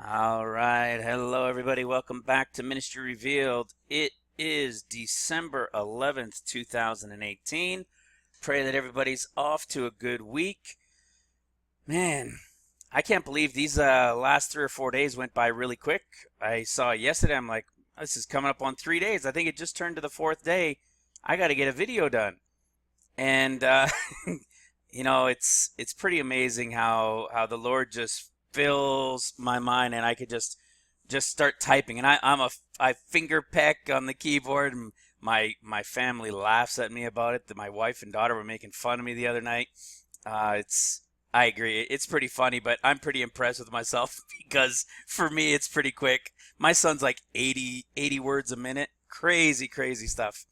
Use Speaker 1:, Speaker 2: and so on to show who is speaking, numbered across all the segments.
Speaker 1: All right. Hello, everybody. Welcome back to Ministry Revealed. It is December 11th, 2018. Pray that everybody's off to a good week. Man, I can't believe these last 3 or 4 days went by really quick. I saw it yesterday. I'm like, this is coming up on 3 days. I think it just turned to the fourth day. I got to get a video done. And it's pretty amazing how the Lord just fills my mind, and I could just start typing. And I finger peck on the keyboard, and my family laughs at me about it. That my wife and daughter were making fun of me the other night. It's I agree. It's pretty funny, but I'm pretty impressed with myself because for me it's pretty quick. My son's like 80 words a minute. Crazy, crazy stuff.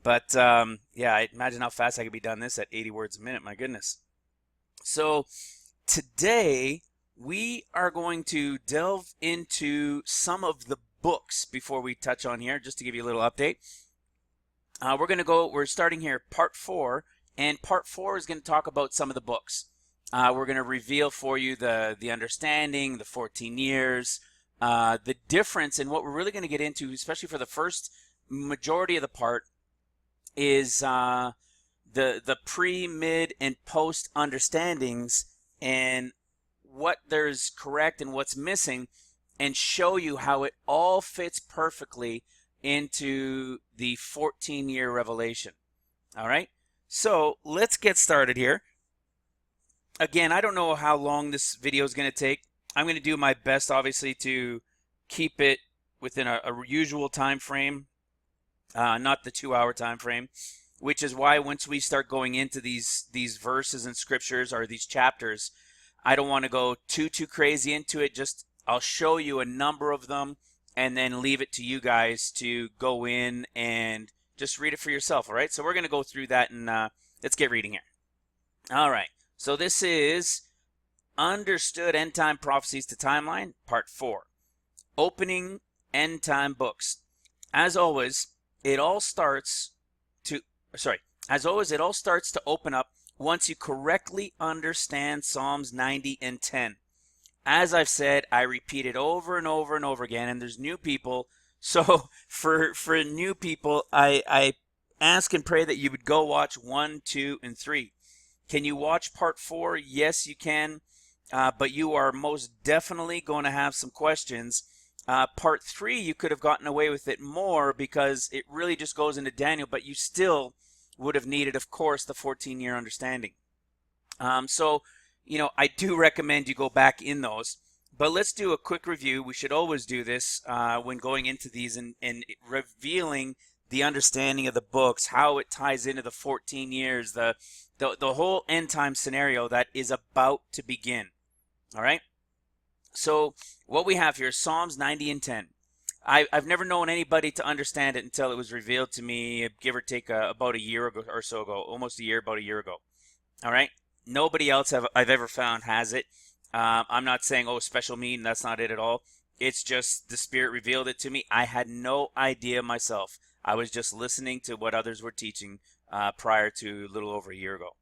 Speaker 1: But yeah, I imagine how fast I could be done this at 80 words a minute. My goodness. So today we are going to delve into some of the books before we touch on here, just to give you a little update. We're starting here, part four, and part four is going to talk about some of the books. We're going to reveal for you the understanding, the 14 years, the difference, and what we're really going to get into, especially for the first majority of the part, is the pre, mid, and post understandings and what there's correct and what's missing, and show you how it all fits perfectly into the 14-year revelation. All right, so let's get started here. Again, I don't know how long this video is going to take. I'm going to do my best, obviously, to keep it within a usual time frame, not the 2-hour time frame, which is why once we start going into these verses and scriptures or these chapters, I don't want to go too crazy into it. Just I'll show you a number of them and then leave it to you guys to go in and just read it for yourself. All right, so we're going to go through that, and let's get reading here. All right, so this is Understood End Time Prophecies to Timeline, Part 4. Opening End Time Books. As always, it all starts to open up once you correctly understand Psalms 90 and 10. As I've said, I repeat it over and over and over again, and there's new people. So for new people, I ask and pray that you would go watch 1, 2, and 3. Can you watch part 4? Yes, you can, but you are most definitely going to have some questions. Part 3, you could have gotten away with it more because it really just goes into Daniel, but you still would have needed, of course, the 14-year understanding. So, I do recommend you go back in those. But let's do a quick review. We should always do this when going into these and revealing the understanding of the books, how it ties into the 14 years, the whole end time scenario that is about to begin. All right? So what we have here is Psalms 90 and 10. I've never known anybody to understand it until it was revealed to me, give or take about a year ago or so ago, almost a year, about a year ago. All right? Nobody else I've ever found has it. I'm not saying, oh, special mean. That's not it at all. It's just the Spirit revealed it to me. I had no idea myself. I was just listening to what others were teaching prior to a little over a year ago.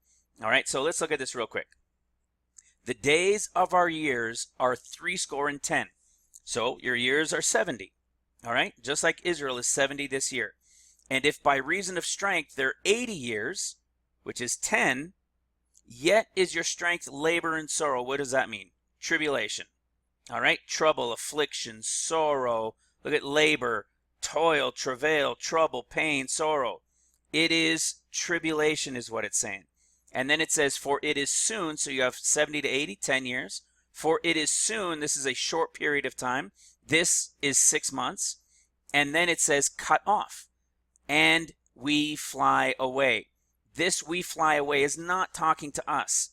Speaker 1: All right, so let's look at this real quick. The days of our years are 70. So your years are 70. All right, just like Israel is 70 this year. And if by reason of strength they're 80 years, which is 10, yet is your strength labor and sorrow. What does that mean? Tribulation. All right, trouble, affliction, sorrow. Look at labor, toil, travail, trouble, pain, sorrow. It is tribulation is what it's saying. And then it says, for it is soon, so you have 70 to 80, 10 years. For it is soon, this is a short period of time. This is 6 months. And then it says, cut off. And we fly away. This we fly away is not talking to us.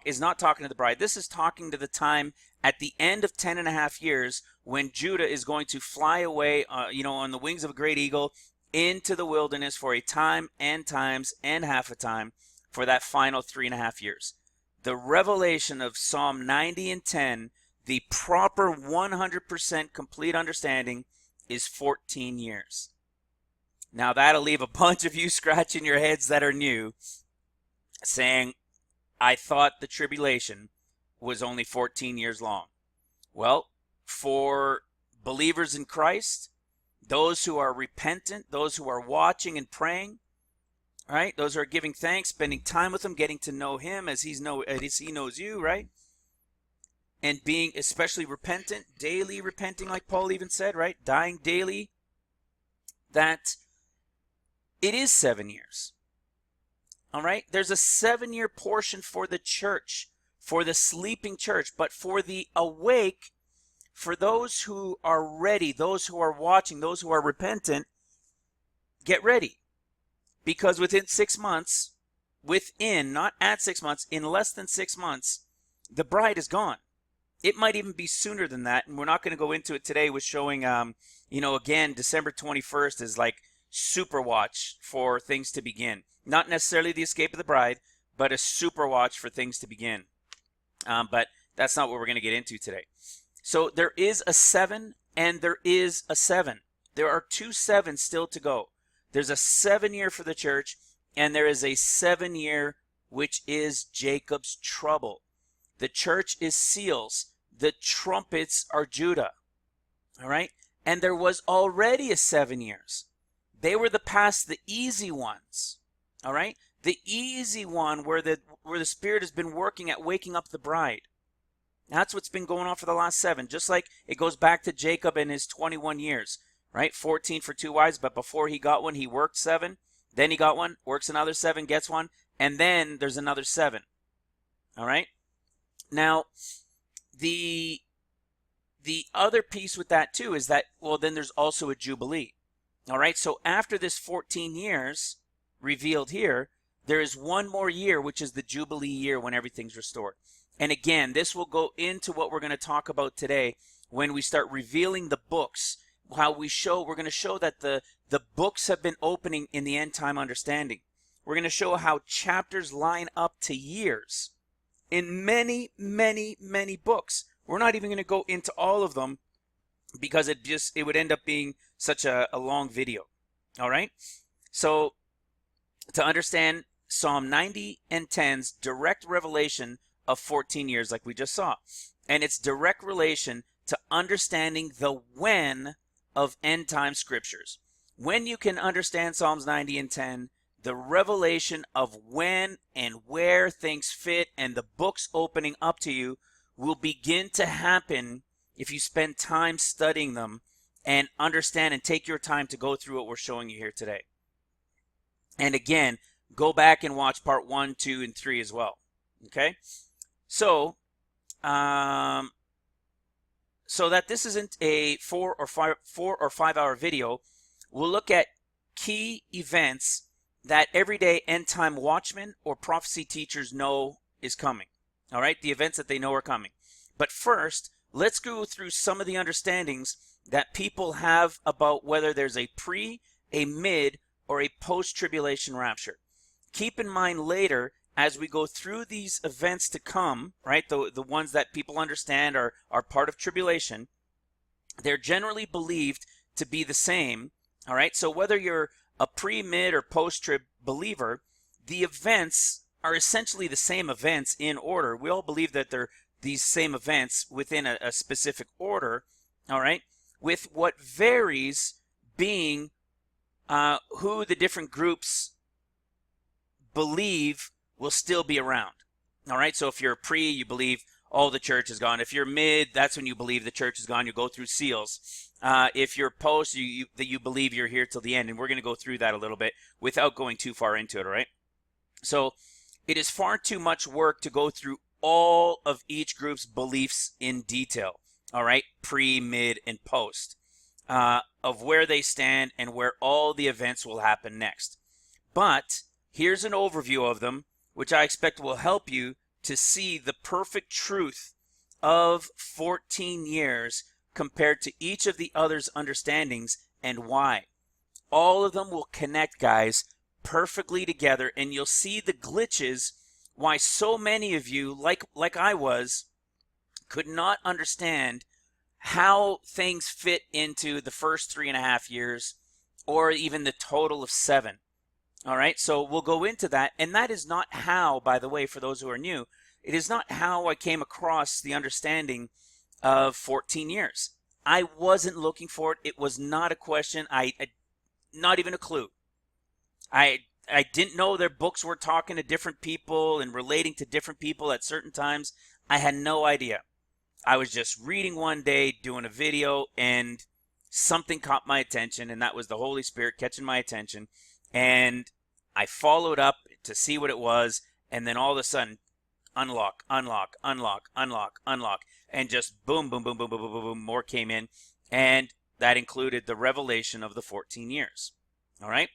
Speaker 1: Is not talking to the bride. This is talking to the time at the end of 10.5 years when Judah is going to fly away, on the wings of a great eagle into the wilderness for a time and times and half a time for that final 3.5 years. The revelation of Psalm 90 and 10, the proper 100% complete understanding, is 14 years. Now that'll leave a bunch of you scratching your heads that are new, saying, I thought the tribulation was only 14 years long. Well, for believers in Christ, those who are repentant, those who are watching and praying, right? Those who are giving thanks, spending time with him, getting to know him as he knows you, right? And being especially repentant, daily repenting, like Paul even said, right? Dying daily, that it is 7 years. All right? There's a 7-year portion for the church, for the sleeping church, but for the awake, for those who are ready, those who are watching, those who are repentant, get ready. Because within 6 months, not at 6 months, in less than 6 months, the bride is gone. It might even be sooner than that, and we're not going to go into it today with showing, again, December 21st is like super watch for things to begin. Not necessarily the escape of the bride, but a super watch for things to begin. But that's not what we're going to get into today. So there is a 7 and there is a 7. There are 2 7s still to go. There's a 7-year for the church, and there is a 7-year which is Jacob's trouble. The church is seals. The trumpets are Judah. All right? And there was already a 7 years. They were the easy ones. All right? The easy one where the Spirit has been working at waking up the bride. That's what's been going on for the last 7. Just like it goes back to Jacob and his 21 years. Right? 14 for 2 wives, but before he got one, he worked 7. Then he got one, works another 7, gets one, and then there's another 7. All right? Now, the other piece with that too is that, well, then there's also a Jubilee. All right? So after this 14 years revealed here, there is one more year, which is the Jubilee year when everything's restored. And again, this will go into what we're going to talk about today when we start revealing the books. We're going to show that the books have been opening in the end time understanding. We're going to show how chapters line up to years in many, many, many books. We're not even going to go into all of them because it would end up being such a long video. All right? So to understand Psalm 90 and 10's direct revelation of 14 years like we just saw, and its direct relation to understanding the when of end time scriptures. When you can understand Psalms 90 and 10, the revelation of when and where things fit and the books opening up to you will begin to happen if you spend time studying them and understand and take your time to go through what we're showing you here today. And again, go back and watch part 1, 2, and 3 as well. Okay? So that this isn't a 4 or 5 hour video, we'll look at key events that everyday end time watchmen or prophecy teachers know is coming. All right, the events that they know are coming. But first, let's go through some of the understandings that people have about whether there's a pre, a mid, or a post-tribulation rapture. Keep in mind later, as we go through these events to come, right, the ones that people understand are part of tribulation, they're generally believed to be the same. All right, so whether you're a pre, mid, or post-trib believer, the events are essentially the same events in order. We all believe that they're these same events within a specific order, all right, with what varies being who the different groups believe will still be around. All right, so if you're a pre, you believe all the church is gone. If you're mid, that's when you believe the church is gone. You go through seals. If you're post, you believe you're here till the end, and we're going to go through that a little bit without going too far into it, all right? So it is far too much work to go through all of each group's beliefs in detail, all right? Pre, mid, and post, of where they stand and where all the events will happen next. But here's an overview of them, which I expect will help you to see the perfect truth of 14 years compared to each of the others' understandings and why. All of them will connect, guys, perfectly together, and you'll see the glitches why so many of you, like I was, could not understand how things fit into the first 3.5 years or even the total of 7. All right, so we'll go into that, and that is not how, by the way, for those who are new, it is not how I came across the understanding of 14 years. I wasn't looking for it. It was not a question. Not even a clue. I didn't know their books were talking to different people and relating to different people at certain times. I had no idea. I was just reading one day, doing a video, and something caught my attention, and that was the Holy Spirit catching my attention. And I followed up to see what it was, and then all of a sudden, unlock, unlock, unlock, unlock, unlock, and just boom, boom, boom, boom, boom, boom, boom, boom, more came in. And that included the revelation of the 14 years. All right?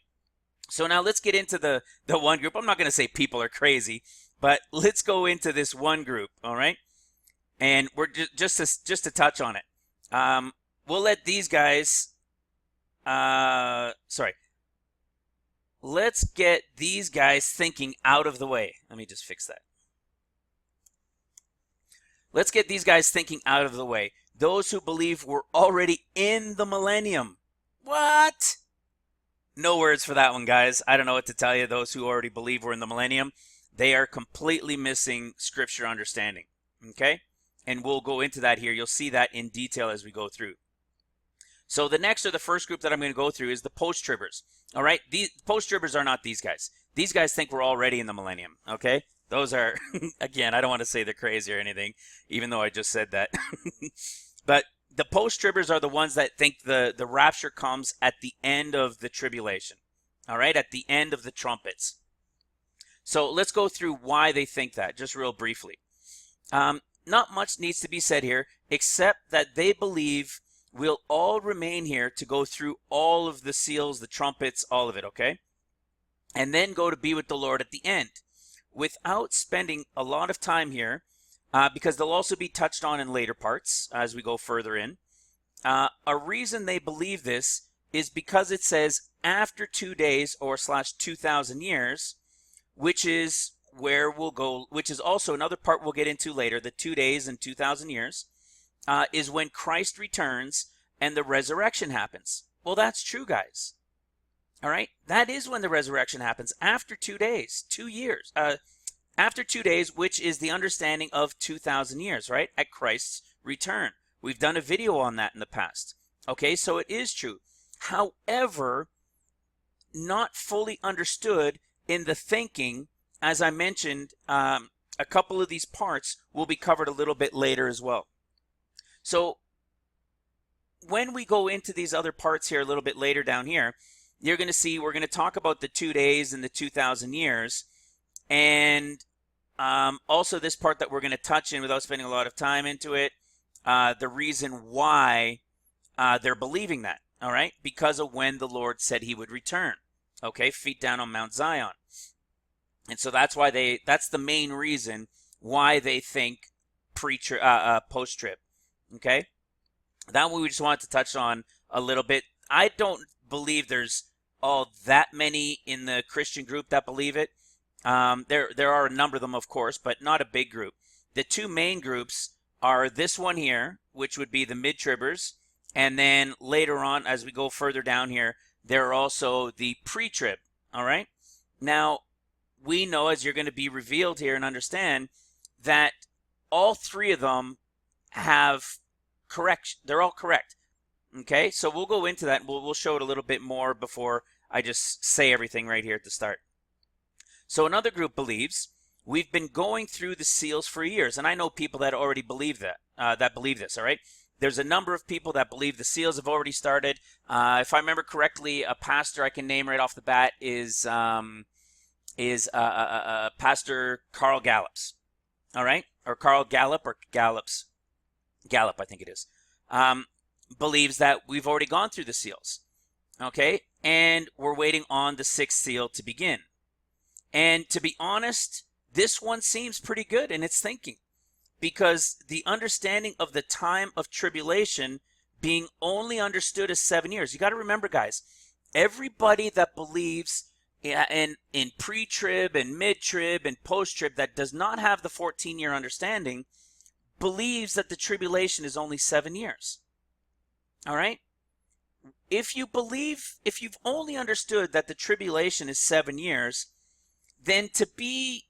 Speaker 1: So now let's get into the one group. I'm not going to say people are crazy, but let's go into this one group, all right? And we're just to touch on it. We'll let these guys, let's get these guys thinking out of the way. Let me just fix that. Let's get these guys thinking out of the way. Those who believe we're already in the millennium. What? No words for that one, guys. I don't know what to tell you. Those who already believe we're in the millennium, they are completely missing scripture understanding. Okay? And we'll go into that here. You'll see that in detail as we go through. So the next or the first group that I'm going to go through is the post-tribbers. All right? These post-tribbers are not these guys. These guys think we're already in the millennium. Okay? Those are, again, I don't want to say they're crazy or anything, even though I just said that. But the post-tribbers are the ones that think the rapture comes at the end of the tribulation. All right? At the end of the trumpets. So let's go through why they think that, just real briefly. Not much needs to be said here, except that they believe we'll all remain here to go through all of the seals, the trumpets, all of it, okay? And then go to be with the Lord at the end, without spending a lot of time here, because they'll also be touched on in later parts as we go further in. A reason they believe this is because it says after 2 days or / 2,000 years, which is where we'll go, which is also another part we'll get into later, the 2 days and 2,000 years, is when Christ returns and the resurrection happens. Well, that's true, guys. All right? That is when the resurrection happens, after 2 days, 2 years. After 2 days, which is the understanding of 2,000 years, right? At Christ's return. We've done a video on that in the past. Okay, so it is true. However, not fully understood in the thinking, as I mentioned, a couple of these parts will be covered a little bit later as well. So when we go into these other parts here a little bit later down here, you're going to see we're going to talk about the 2 days and the 2,000 years. And also this part that we're going to touch in without spending a lot of time into it, the reason why they're believing that, all right? Because of when the Lord said he would return, okay? Feet down on Mount Zion. And so that's why that's the main reason why they think post-trib, okay? That one we just wanted to touch on a little bit. I don't believe there's all that many in the Christian group that believe it. There are a number of them, of course, but not a big group. The two main groups are this one here, which would be the mid-tribbers, and then later on, as we go further down here, there are also the pre-trib, all right? Now, we know, as you're going to be revealed here and understand, that all three of them have correction. They're all correct, okay? So we'll go into that, and we'll show it a little bit more before I just say everything right here at the start. So another group believes we've been going through the seals for years, and I know people that already believe that believe this. All right, there's a number of people that believe the seals have already started. If I remember correctly, a pastor I can name right off the bat is Pastor Carl Gallups. All right, or Carl Gallup or Gallups, Gallup, I think it is. Believes that we've already gone through the seals. Okay, and we're waiting on the sixth seal to begin. And to be honest, this one seems pretty good in its thinking, because the understanding of the time of tribulation being only understood as 7 years. You got to remember, guys, everybody that believes in pre-trib and mid-trib and post-trib that does not have the 14-year understanding believes that the tribulation is only 7 years. All right? If you've only understood that the tribulation is 7 years, then to be,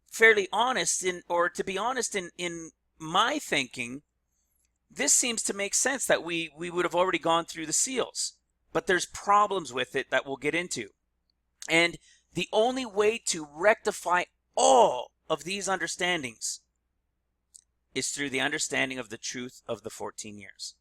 Speaker 1: fairly honest in my thinking, this seems to make sense that we would have already gone through the seals, but there's problems with it that we'll get into. And the only way to rectify all of these understandings is through the understanding of the truth of the 14 years.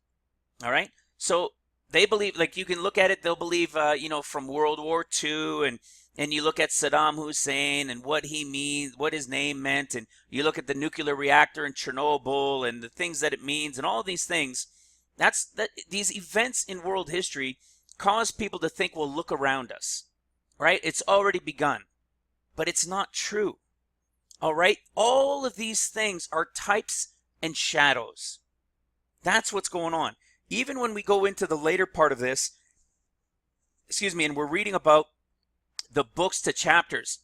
Speaker 1: All right? So they believe, like you can look at it, they'll believe, from World War II, and you look at Saddam Hussein and what he means, what his name meant, and you look at the nuclear reactor in Chernobyl and the things that it means and all these things. These events in world history cause people to think, well, look around us, right? It's already begun, but it's not true. All right? All of these things are types and shadows. That's what's going on. Even when we go into the later part of this, and we're reading about the books to chapters,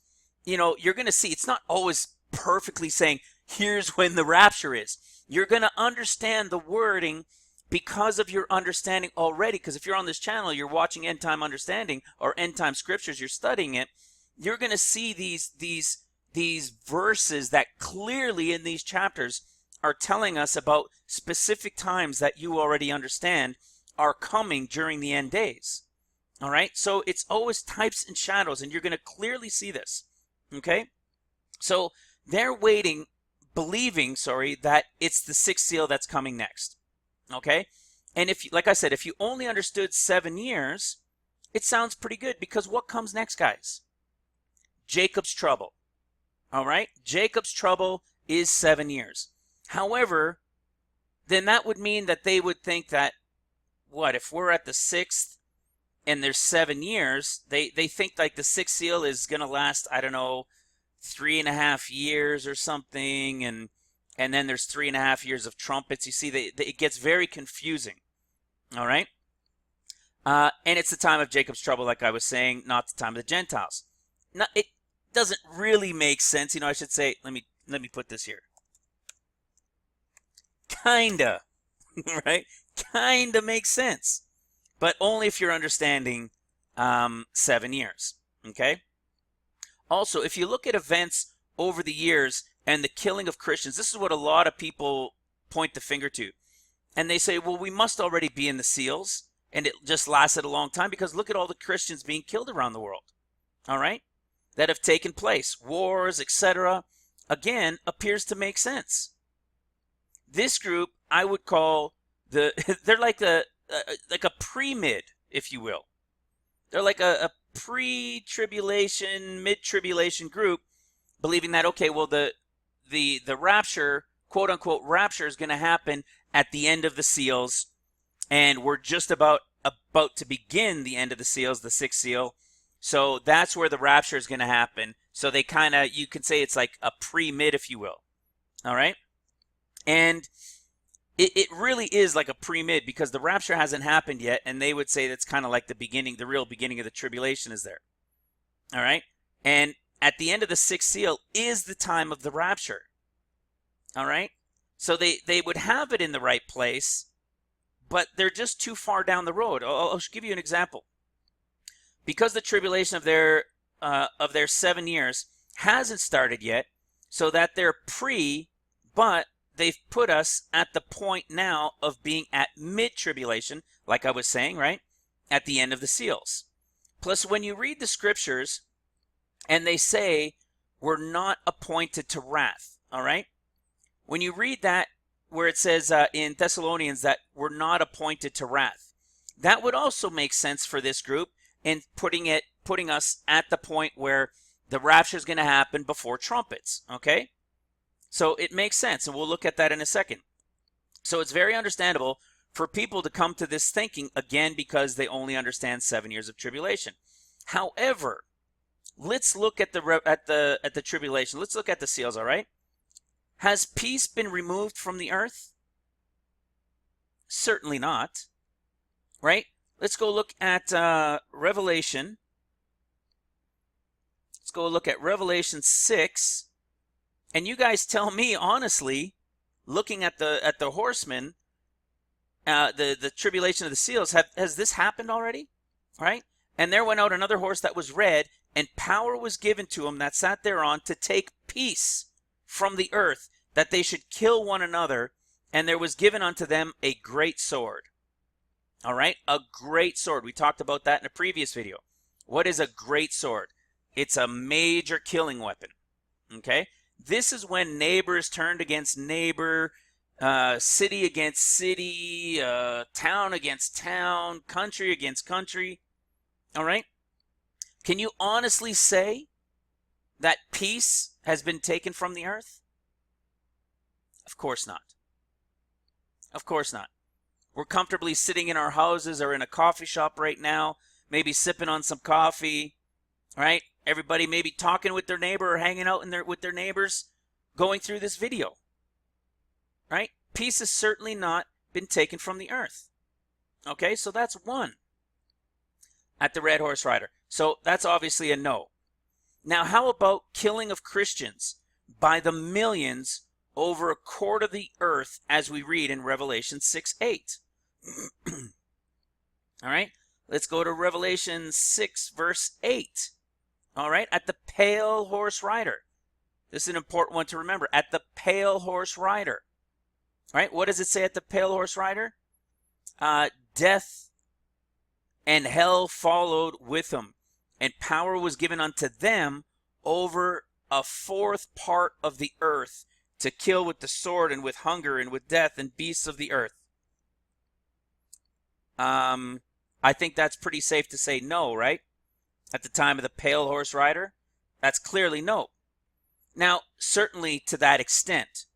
Speaker 1: you're going to see it's not always perfectly saying, here's when the rapture is. You're going to understand the wording because of your understanding already. Because if you're on this channel, you're watching End Time Understanding or End Time Scriptures, you're studying it, you're going to see these verses that clearly in these chapters are telling us about specific times that you already understand are coming during the end days. All right? So it's always types and shadows, and you're going to clearly see this. Okay? So they're believing, that it's the sixth seal that's coming next. Okay? And like I said, if you only understood 7 years, it sounds pretty good, because what comes next, guys? Jacob's trouble. All right? Jacob's trouble is 7 years. However, then that would mean that they would think that, if we're at the 6th and there's 7 years, they think like the 6th seal is going to last, 3.5 years or something, and then there's 3.5 years of trumpets. You see, it gets very confusing. All right? And it's the time of Jacob's trouble, like I was saying, not the time of the Gentiles. Now, it doesn't really make sense. I should say, let me put this here. Kinda, right? Kinda makes sense, but only if you're understanding 7 years, okay? Also, if you look at events over the years and the killing of Christians, this is what a lot of people point the finger to. And they say, well, we must already be in the seals, and it just lasted a long time, because look at all the Christians being killed around the world, all right? That have taken place, wars, etc. Again, appears to make sense. This group, I would call they're like a pre-mid, if you will. They're like a pre-tribulation, mid-tribulation group, believing that, okay, well, the rapture, quote unquote rapture, is going to happen at the end of the seals, and we're just about to begin the end of the seals, the 6th seal. So that's where the rapture is going to happen. So they you could say it's like a pre-mid, if you will. All right? And it really is like a pre-mid, because the rapture hasn't happened yet, and they would say that's kind of like the beginning, the real beginning of the tribulation is there. All right? And at the end of the 6th seal is the time of the rapture. All right? So they would have it in the right place, but they're just too far down the road. I'll give you an example. Because the tribulation of their 7 years hasn't started yet, so that they're but they've put us at the point now of being at mid-tribulation, like I was saying, right? At the end of the seals. Plus, when you read the scriptures, and they say we're not appointed to wrath, all right? When you read that, where it says in Thessalonians that we're not appointed to wrath, that would also make sense for this group, in putting us at the point where the rapture is going to happen before trumpets, okay? So it makes sense, and we'll look at that in a second. So it's very understandable for people to come to this thinking, again, because they only understand 7 years of tribulation. However, let's look at the tribulation. Let's look at the seals, all right? Has peace been removed from the earth? Certainly not, right? Let's go look at Revelation. Let's go look at Revelation 6. And you guys tell me honestly, looking at the horsemen, the tribulation of the seals, has this happened already? Right? And there went out another horse that was red, and power was given to him that sat thereon to take peace from the earth, that they should kill one another, And there was given unto them a great sword. All right, a great sword. We talked about that in a previous video. What is a great sword? It's a major killing weapon. Okay, this is when neighbors turned against neighbor, city against city, town against town, country against country. All right, can you honestly say that peace has been taken from the earth? Of course not. Of course not. We're comfortably sitting in our houses or in a coffee shop right now, maybe sipping on some coffee, right? Everybody maybe talking with their neighbor or hanging out with their neighbors, going through this video, right? Peace has certainly not been taken from the earth. Okay, so that's one at the Red Horse Rider. So that's obviously a no. Now, how about killing of Christians by the millions over a quarter of the earth, as we read in Revelation 6:8? All right, let's go to Revelation 6, verse 8. All right, at the Pale Horse Rider. This is an important one to remember. At the Pale Horse Rider. All right, what does it say at the Pale Horse Rider? Death and hell followed with him, and power was given unto them over a fourth part of the earth, to kill with the sword and with hunger and with death and beasts of the earth. I think that's pretty safe to say no, right? At the time of the Pale Horse Rider, that's clearly no. Now, certainly to that extent,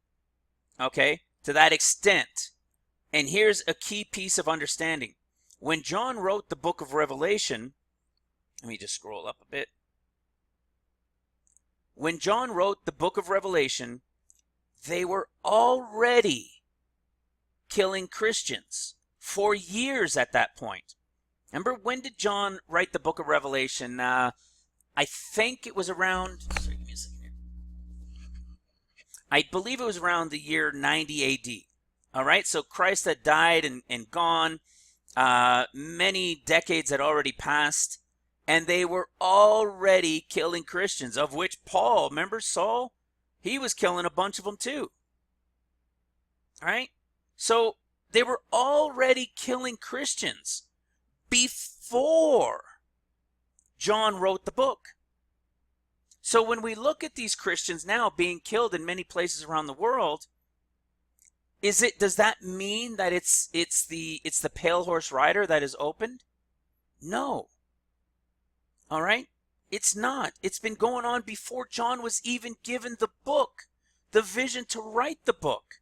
Speaker 1: okay? To that extent. And here's a key piece of understanding. When John wrote the book of Revelation, let me just scroll up a bit. When John wrote the book of Revelation, they were already killing Christians for years at that point. Remember, when did John write the book of Revelation? I think it was around, sorry, give me a second here. I believe it was around the year 90 AD. All right, so Christ had died and gone. Many decades had already passed, and they were already killing Christians, of which Paul, remember Saul? He was killing a bunch of them too. All right, so they were already killing Christians before John wrote the book. So when we look at these Christians now being killed in many places around the world, does that mean that it's the Pale Horse Rider that is opened? No. All right? It's not. It's been going on before John was even given the book, the vision to write the book.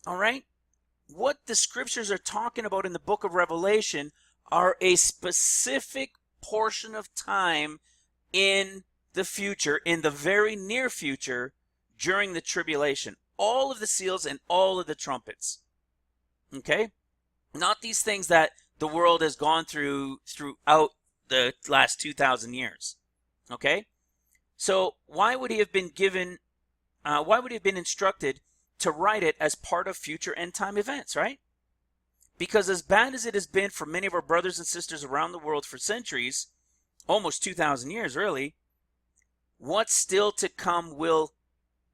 Speaker 1: All right? What the scriptures are talking about in the book of Revelation are a specific portion of time in the future, in the very near future, during the tribulation. All of the seals and all of the trumpets. Okay? Not these things that the world has gone through throughout the last 2,000 years. Okay? So why would he have been given, why would he have been instructed to write it as part of future end time events, right? Because as bad as it has been for many of our brothers and sisters around the world for centuries, almost 2,000 years really, what's still to come will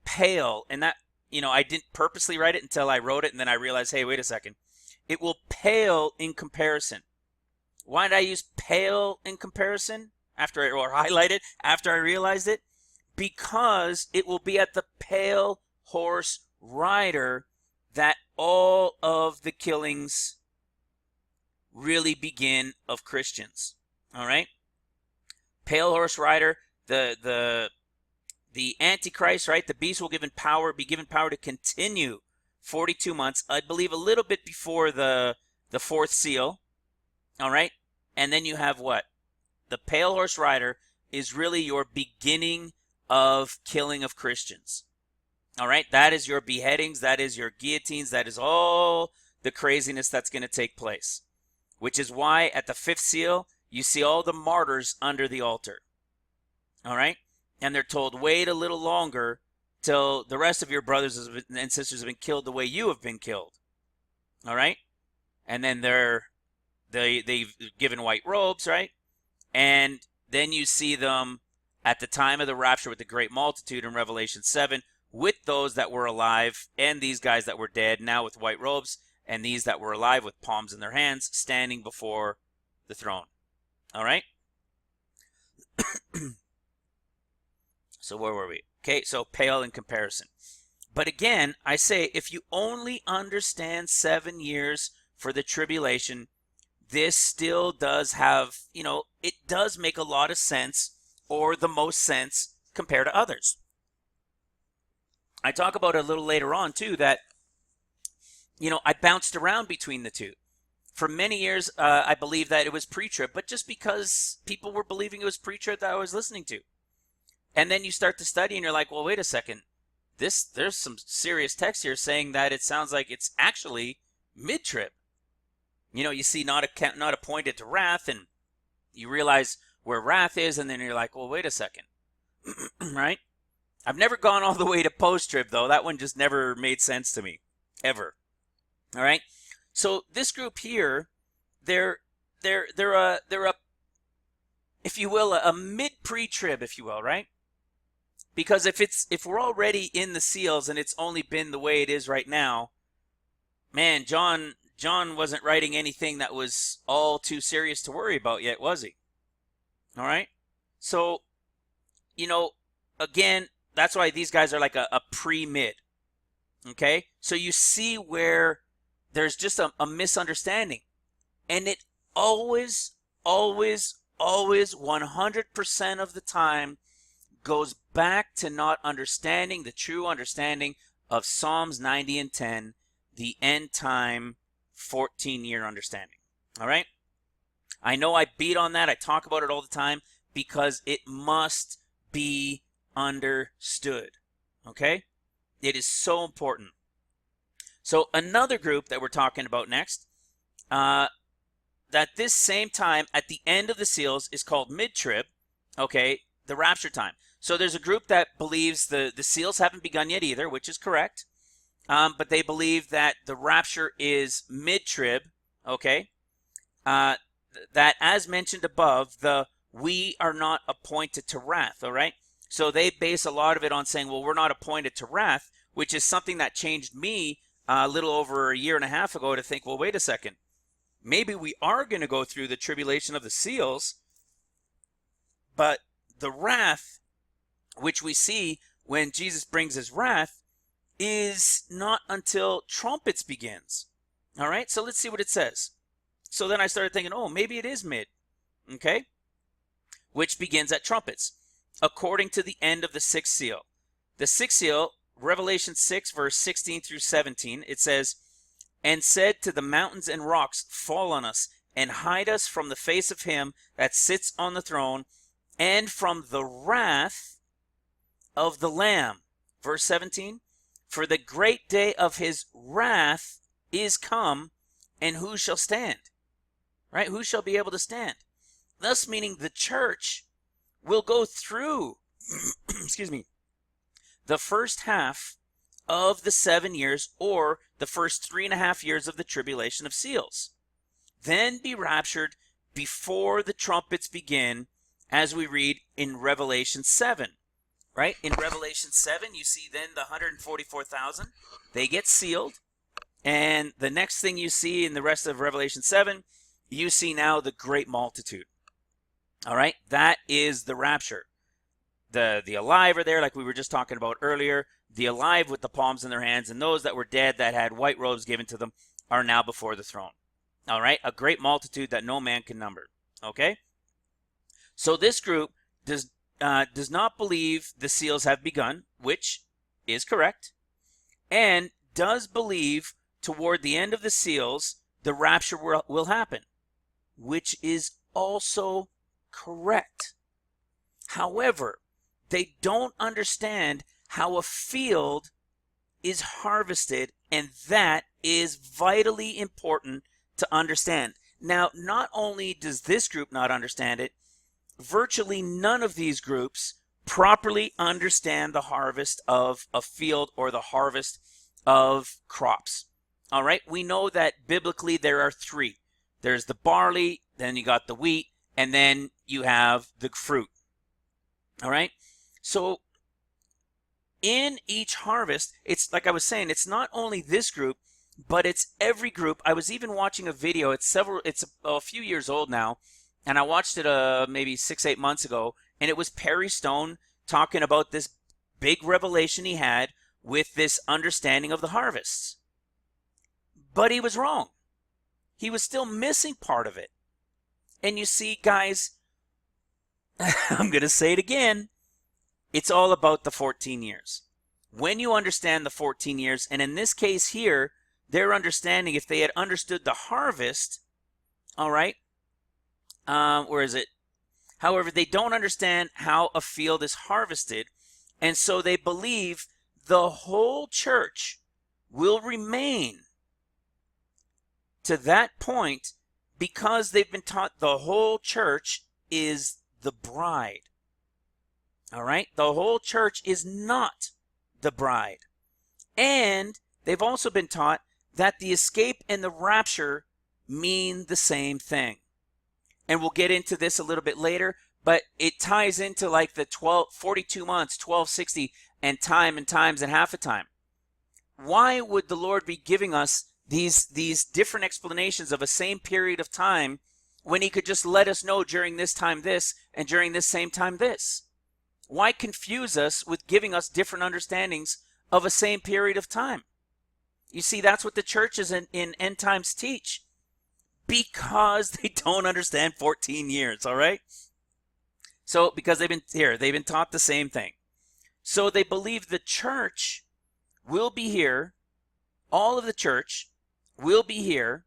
Speaker 1: pale. And that, I didn't purposely write it until I wrote it, and then I realized, hey, wait a second. It will pale in comparison. Why did I use pale in comparison or highlight it after I realized it? Because it will be at the Pale Horse Rider that all of the killings really begin of Christians. All right? Pale Horse Rider, the Antichrist, right? The beast will be given power to continue 42 months. I believe a little bit before the fourth seal. All right? And then you have what? The Pale Horse Rider is really your beginning of killing of Christians. All right? That is your beheadings. That is your guillotines. That is all the craziness that's going to take place. Which is why at the fifth seal, you see all the martyrs under the altar. All right? And they're told, wait a little longer till the rest of your brothers and sisters have been killed the way you have been killed. All right? And then they've given white robes, right? And then you see them at the time of the rapture with the great multitude in Revelation 7, with those that were alive and these guys that were dead, now with white robes, and these that were alive with palms in their hands, standing before the throne. All right? So where were we? Okay, so pale in comparison. But again, I say, if you only understand 7 years for the tribulation, this still does have, it does make a lot of sense, or the most sense, compared to others. I talk about it a little later on, too, that, I bounced around between the two. For many years, I believed that it was pre-trib, but just because people were believing it was pre-trib that I was listening to. And then you start to study and you're like, well, wait a second. There's some serious text here saying that it sounds like it's actually mid-trib. You see not appointed to wrath, and you realize where wrath is, and then you're like, well, wait a second. Right? I've never gone all the way to post-trib, though. That one just never made sense to me, ever. All right? So this group here, they're a, if you will, a mid-pre-trib, if you will, right? Because if we're already in the seals and it's only been the way it is right now, man, John wasn't writing anything that was all too serious to worry about yet, was he? All right? So, again, that's why these guys are like a pre-mid. Okay? So you see where there's just a misunderstanding. And it always, 100% of the time goes back to not understanding the true understanding of Psalms 90 and 10, the end time 14-year understanding. All right? I know I beat on that. I talk about it all the time because it must be understood. Okay? It is so important. So another group that we're talking about next, that this same time at the end of the seals is called mid-trib, okay, the rapture time. So there's a group that believes the seals haven't begun yet either, which is correct. But they believe that the rapture is mid-trib, okay? That as mentioned above, we are not appointed to wrath, all right? So they base a lot of it on saying, well, we're not appointed to wrath, which is something that changed me a little over a year and a half ago to think, well, wait a second. Maybe we are going to go through the tribulation of the seals, but the wrath, which we see when Jesus brings his wrath, is not until trumpets begins. All right, so let's see what it says. So then I started thinking, oh, maybe it is mid, okay? Which begins at trumpets, according to the end of the sixth seal. The sixth seal, Revelation 6, verse 16 through 17, it says, and said to the mountains and rocks, fall on us, and hide us from the face of him that sits on the throne, and from the wrath of the Lamb. Verse 17, for the great day of his wrath is come, and who shall stand? Right? Who shall be able to stand? Thus meaning the church will go through, excuse me, the first half of the 7 years, or the first 3.5 years of the tribulation of seals. Then be raptured before the trumpets begin, as we read in Revelation 7. Right? In Revelation 7, you see then the 144,000. They get sealed. And the next thing you see in the rest of Revelation 7, you see now the great multitude. All right? That is the rapture. The alive are there, like we were just talking about earlier. The alive with the palms in their hands, and those that were dead that had white robes given to them are now before the throne. All right? A great multitude that no man can number. Okay? So this group does not believe the seals have begun, which is correct, and does believe toward the end of the seals the rapture will happen, which is also correct. However, they don't understand how a field is harvested, and that is vitally important to understand. Now, not only does this group not understand it, virtually none of these groups properly understand the harvest of a field or the harvest of crops. All right, we know that biblically there are three. There's the barley, then you got the wheat, and then you have the fruit. All right, so in each harvest, it's like I was saying, it's not only this group, but it's every group. I was even watching a video. It's a few years old now, and I watched it maybe 6-8 months ago, and it was Perry Stone talking about this big revelation he had with this understanding of the harvests. But he was wrong. He was still missing part of it. And you see, guys, I'm going to say it again. It's all about the 14 years. When you understand the 14 years, and in this case here, their understanding, if they had understood the harvest, all right, where is it? However, they don't understand how a field is harvested, and so they believe the whole church will remain to that point because they've been taught the whole church is the bride. All right? The whole church is not the bride. And they've also been taught that the escape and the rapture mean the same thing. And we'll get into this a little bit later, but it ties into like the 42 months, 1260, and times and half a time. Why would the Lord be giving us these different explanations of a same period of time when he could just let us know during this time this and during this same time this? Why confuse us with giving us different understandings of a same period of time? You see, that's what the churches in end times teach, because they don't understand 14 years, all right? So, because they've been taught the same thing. So they believe the church will be here, all of the church will be here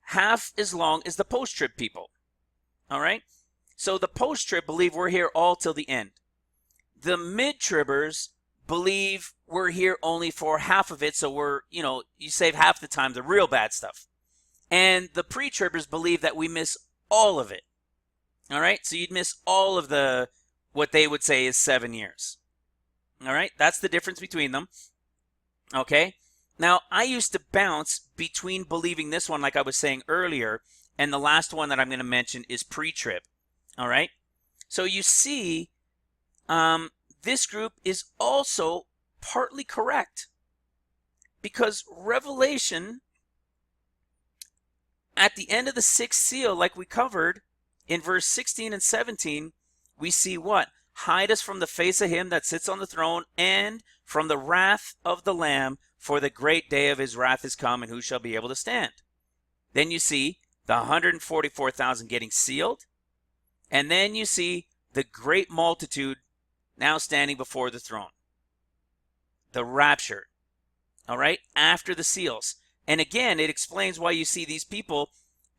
Speaker 1: half as long as the post-trib people, all right? So the post-trib believe we're here all till the end. The mid-tribbers believe we're here only for half of it, so you save half the time, the real bad stuff. And the pre-tribbers believe that we miss all of it. All right? So you'd miss all of what they would say is 7 years. All right? That's the difference between them. Okay? Now, I used to bounce between believing this one, like I was saying earlier, and the last one that I'm going to mention is pre-trib. All right? So you see, this group is also partly correct, because Revelation, at the end of the sixth seal, like we covered in verse 16 and 17, we see what? Hide us from the face of him that sits on the throne and from the wrath of the Lamb, for the great day of his wrath is come, and who shall be able to stand? Then you see the 144,000 getting sealed, and then you see the great multitude now standing before the throne. The rapture, all right, after the seals. And again, it explains why you see these people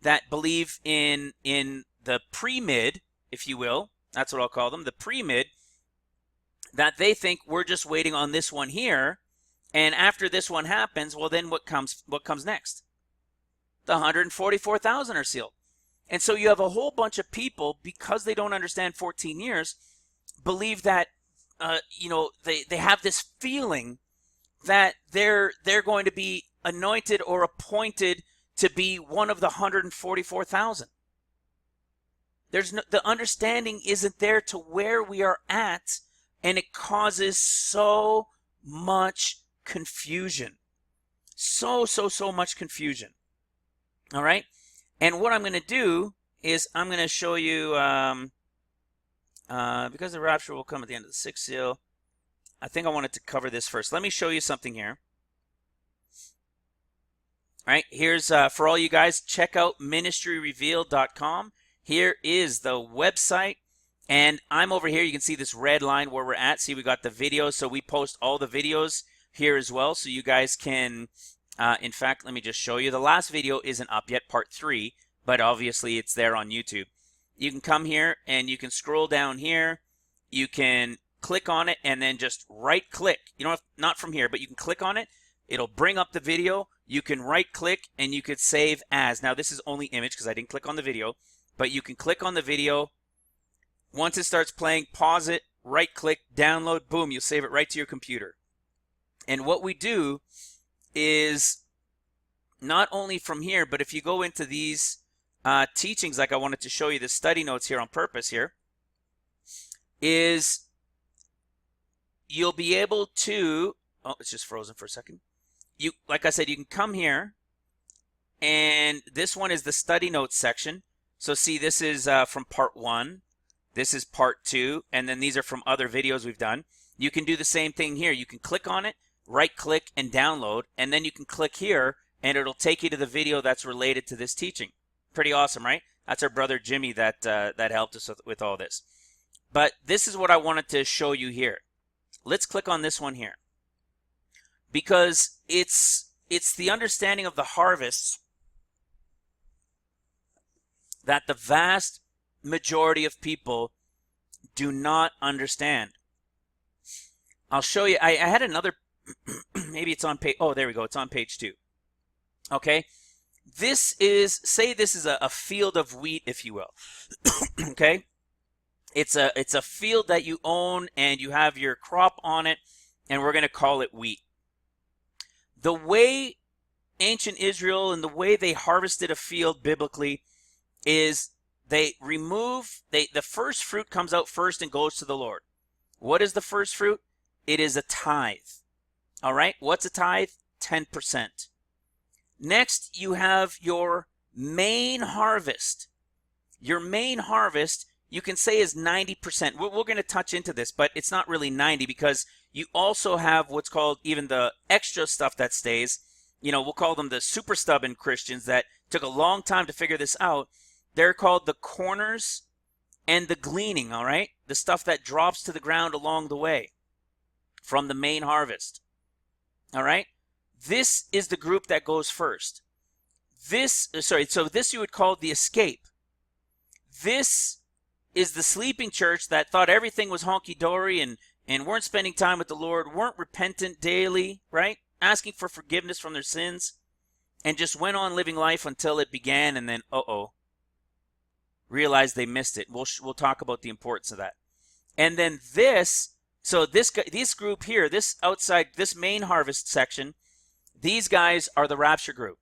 Speaker 1: that believe in the pre-mid, if you will, that's what I'll call them, the pre-mid, that they think we're just waiting on this one here, and after this one happens, well, then what comes next? The 144,000 are sealed. And so you have a whole bunch of people, because they don't understand 14 years, believe that they have this feeling that they're going to be anointed or appointed to be one of the 144,000. The understanding isn't there to where we are at, and it causes so much confusion. So much confusion. All right? And what I'm going to do is I'm going to show you, because the rapture will come at the end of the sixth seal, I think I wanted to cover this first. Let me show you something here. All right, here's, for all you guys, check out ministryrevealed.com. Here is the website, and I'm over here. You can see this red line where we're at. See, we got the videos, so we post all the videos here as well, so you guys can, in fact, let me just show you. The last video isn't up yet, part 3, but obviously it's there on YouTube. You can come here, and you can scroll down here. You can click on it, and then just right-click. You don't have, not from here, but you can click on it. It'll bring up the video. You can right-click, and you could save as. Now, this is only image because I didn't click on the video, but you can click on the video. Once it starts playing, pause it, right-click, download, boom, you'll save it right to your computer. And what we do is not only from here, but if you go into these teachings, like I wanted to show you the study notes here on purpose here, is you'll be able to, oh, it's just frozen for a second. Like I said, you can come here, and this one is the study notes section. So see, this is from part 1. This is part 2, and then these are from other videos we've done. You can do the same thing here. You can click on it, right-click, and download, and then you can click here, and it'll take you to the video that's related to this teaching. Pretty awesome, right? That's our brother Jimmy that helped us with all this. But this is what I wanted to show you here. Let's click on this one here, because it's the understanding of the harvests that the vast majority of people do not understand. I'll show you. I had another, maybe it's on page, oh, there we go. It's on page 2. Okay. This is, say this is a field of wheat, if you will. Okay. It's a field that you own, and you have your crop on it, and we're going to call it wheat. The way ancient Israel and the way they harvested a field biblically is they remove, the first fruit comes out first and goes to the Lord. What is the first fruit? It is a tithe. All right, what's a tithe? 10%. Next, you have your main harvest. Your main harvest, you can say, is 90%. We're going to touch into this, but it's not really 90, because you also have what's called even the extra stuff that stays. You know, we'll call them the super stubborn Christians that took a long time to figure this out. They're called the corners and the gleaning, all right? The stuff that drops to the ground along the way from the main harvest, all right? This is the group that goes first. So this you would call the escape. This is the sleeping church that thought everything was honky-dory and weren't spending time with the Lord, weren't repentant daily, right? Asking for forgiveness from their sins, and just went on living life until it began, and then, realized they missed it. We'll talk about the importance of that. And then this group here, this outside, this main harvest section, these guys are the rapture group.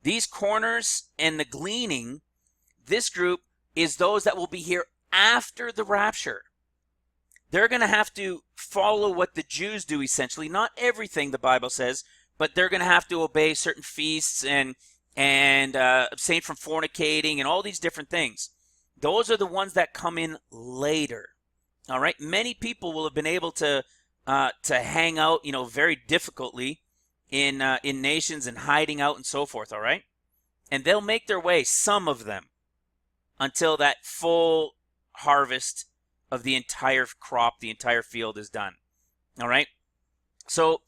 Speaker 1: These corners and the gleaning, this group is those that will be here after the rapture. They're going to have to follow what the Jews do, essentially. Not everything, the Bible says, but they're going to have to obey certain feasts and abstain from fornicating and all these different things. Those are the ones that come in later. All right. Many people will have been able to hang out, very difficultly in nations and hiding out and so forth. All right. And they'll make their way, some of them, until that full harvest of the entire crop, the entire field is done. All right. So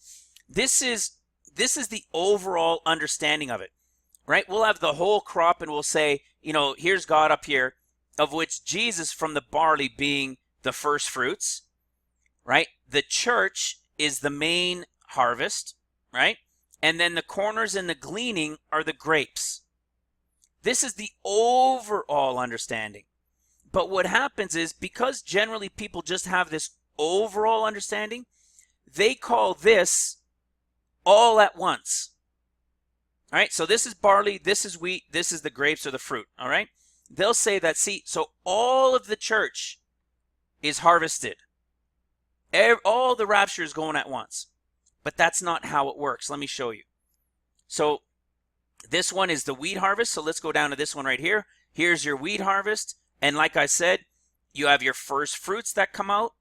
Speaker 1: this is the overall understanding of it. Right? We'll have the whole crop, and we'll say, here's God up here, of which Jesus from the barley being the first fruits, right? The church is the main harvest, right? And then the corners and the gleaning are the grapes. This is the overall understanding. But what happens is, because generally people just have this overall understanding, they call this all at once. All right, so this is barley, this is wheat, this is the grapes or the fruit, all right? They'll say that, so all of the church is harvested. All the rapture is going at once. But that's not how it works. Let me show you. So this one is the wheat harvest, so let's go down to this one right here. Here's your wheat harvest, and like I said, you have your first fruits that come out.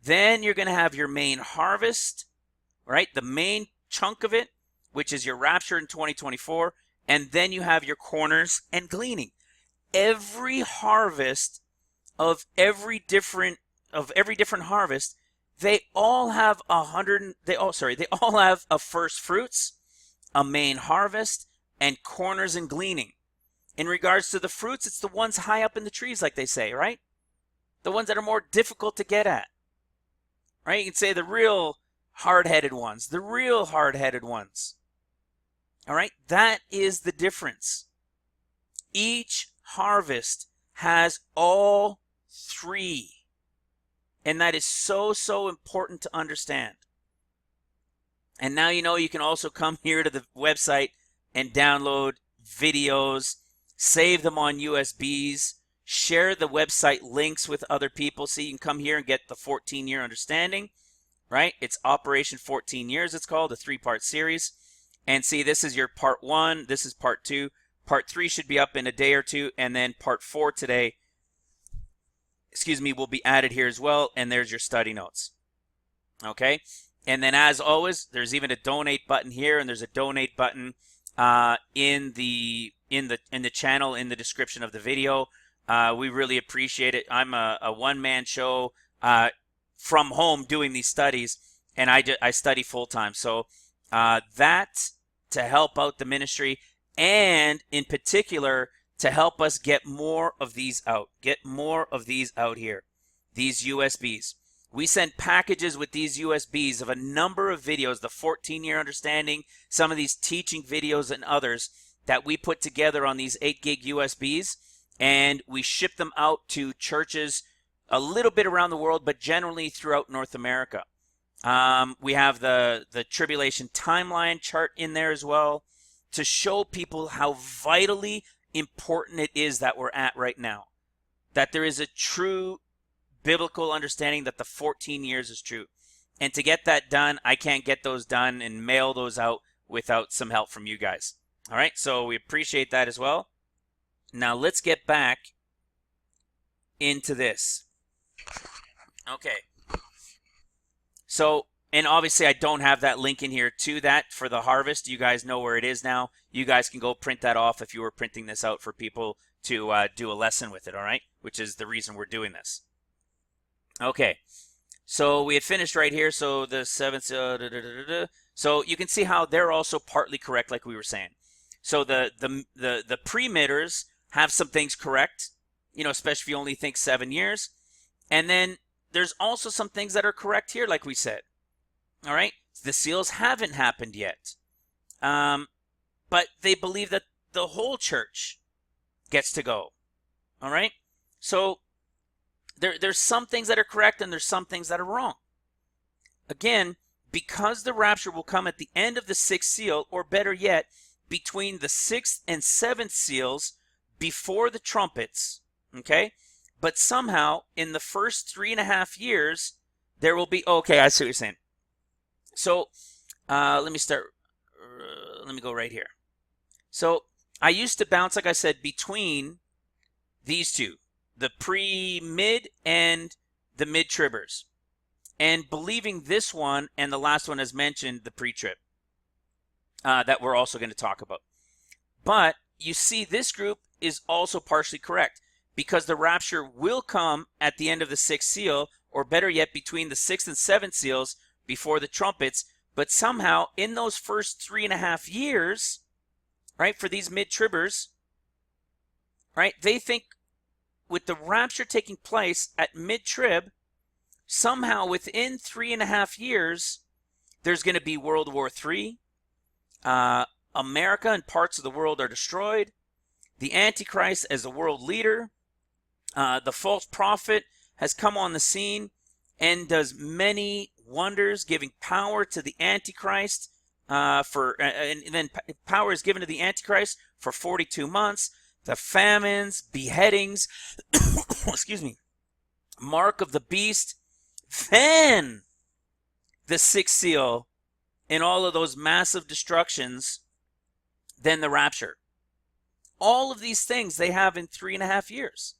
Speaker 1: Then you're going to have your main harvest, right? The main chunk of it, which is your rapture in 2024, and then you have your corners and gleaning. Every harvest of every different harvest, they all have they all have a first fruits, a main harvest, and corners and gleaning. In regards to the fruits, it's the ones high up in the trees, like they say, right? The ones that are more difficult to get at, right? You can say the real hard-headed ones, All right, that is the difference. Each harvest has all three. And that is so, so important to understand. And now you can also come here to the website and download videos, save them on USBs, Share the website links with other people so you can come here and get the 14-year understanding, right? It's Operation 14 Years, it's called, a 3-part series. And see, this is your part 1, this is part 2. Part 3 should be up in a day or two, and then part 4 today, will be added here as well, and there's your study notes. Okay? And then as always, there's even a donate button here, and there's a donate button in the channel in the description of the video. We really appreciate it. I'm a one-man show from home doing these studies, and I study full-time. So that to help out the ministry, and in particular to help us get more of these out. Get more of these out here, these USBs. We send packages with these USBs of a number of videos, the 14-year understanding, some of these teaching videos and others that we put together on these 8 gig USBs, and we ship them out to churches a little bit around the world, but generally throughout North America. We have the tribulation timeline chart in there as well to show people how vitally important it is that we're at right now. That there is a true biblical understanding that the 14 years is true. And to get that done, I can't get those done and mail those out without some help from you guys. All right, so we appreciate that as well. Now let's get back into this. Okay. So, and obviously I don't have that link in here to that for the harvest. You guys know where it is now. You guys can go print that off if you were printing this out for people to do a lesson with it, all right? Which is the reason we're doing this. Okay, so we had finished right here. So the 7th, so you can see how they're also partly correct, like we were saying. So the pre-mitters have some things correct, you know, especially if you only think 7 years. And then there's also some things that are correct here, like we said. All right, the seals haven't happened yet, but they believe that the whole church gets to go. All right, so there's some things that are correct and there's some things that are wrong. Again, because the rapture will come at the end of the 6th seal, or better yet, between the 6th and 7th seals, before the trumpets, okay? But somehow, in the first 3.5 years, there will be, okay, I see what you're saying. So, let me start, let me go right here. So, I used to bounce, like I said, between these two, the pre-mid and the mid-tribbers, and believing this one and the last one as mentioned, the pre-trib, that we're also going to talk about. But you see, this group is also partially correct, because the rapture will come at the end of the 6th seal, or better yet, between the 6th and 7th seals, before the trumpets. But somehow, in those first 3.5 years, right, for these mid-tribbers, right, they think with the rapture taking place at mid-trib, somehow within 3.5 years, there's going to be World War III. America and parts of the world are destroyed. The Antichrist as a world leader. The false prophet has come on the scene and does many wonders, giving power to the Antichrist. And then power is given to the Antichrist for 42 months. The famines, beheadings, excuse me, mark of the beast, then the 6th seal, and all of those massive destructions, then the rapture. All of these things they have in 3.5 years.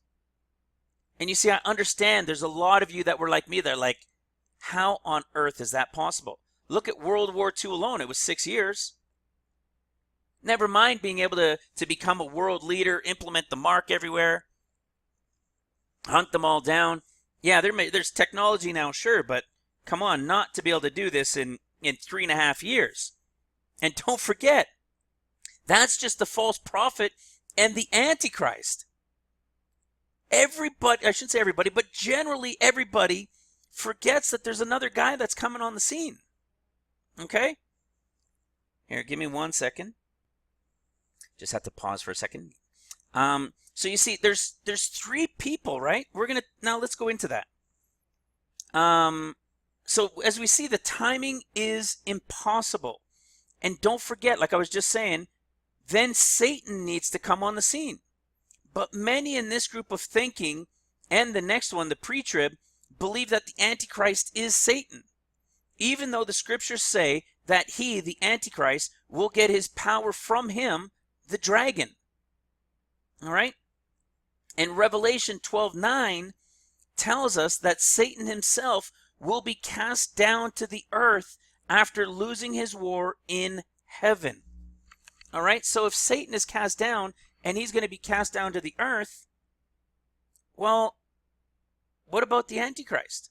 Speaker 1: And you see, I understand there's a lot of you that were like me. They're like, how on earth is that possible? Look at World War II alone. It was 6 years. Never mind being able to become a world leader, implement the mark everywhere, hunt them all down. Yeah, there's technology now, sure, but come on, not to be able to do this in 3.5 years. And don't forget, that's just the false prophet and the Antichrist. Everybody, I shouldn't say everybody, but generally everybody forgets that there's another guy that's coming on the scene. Okay? Here, give me 1 second. Just have to pause for a second. So you see, there's 3 people, right? Now let's go into that. So as we see, the timing is impossible. And don't forget, like I was just saying, then Satan needs to come on the scene. But many in this group of thinking, and the next one, the pre-trib, believe that the Antichrist is Satan, even though the scriptures say that he, the Antichrist, will get his power from him, the dragon. All right? And Revelation 12:9 tells us that Satan himself will be cast down to the earth after losing his war in heaven. All right? So if Satan is cast down and he's going to be cast down to the earth, well, what about the Antichrist?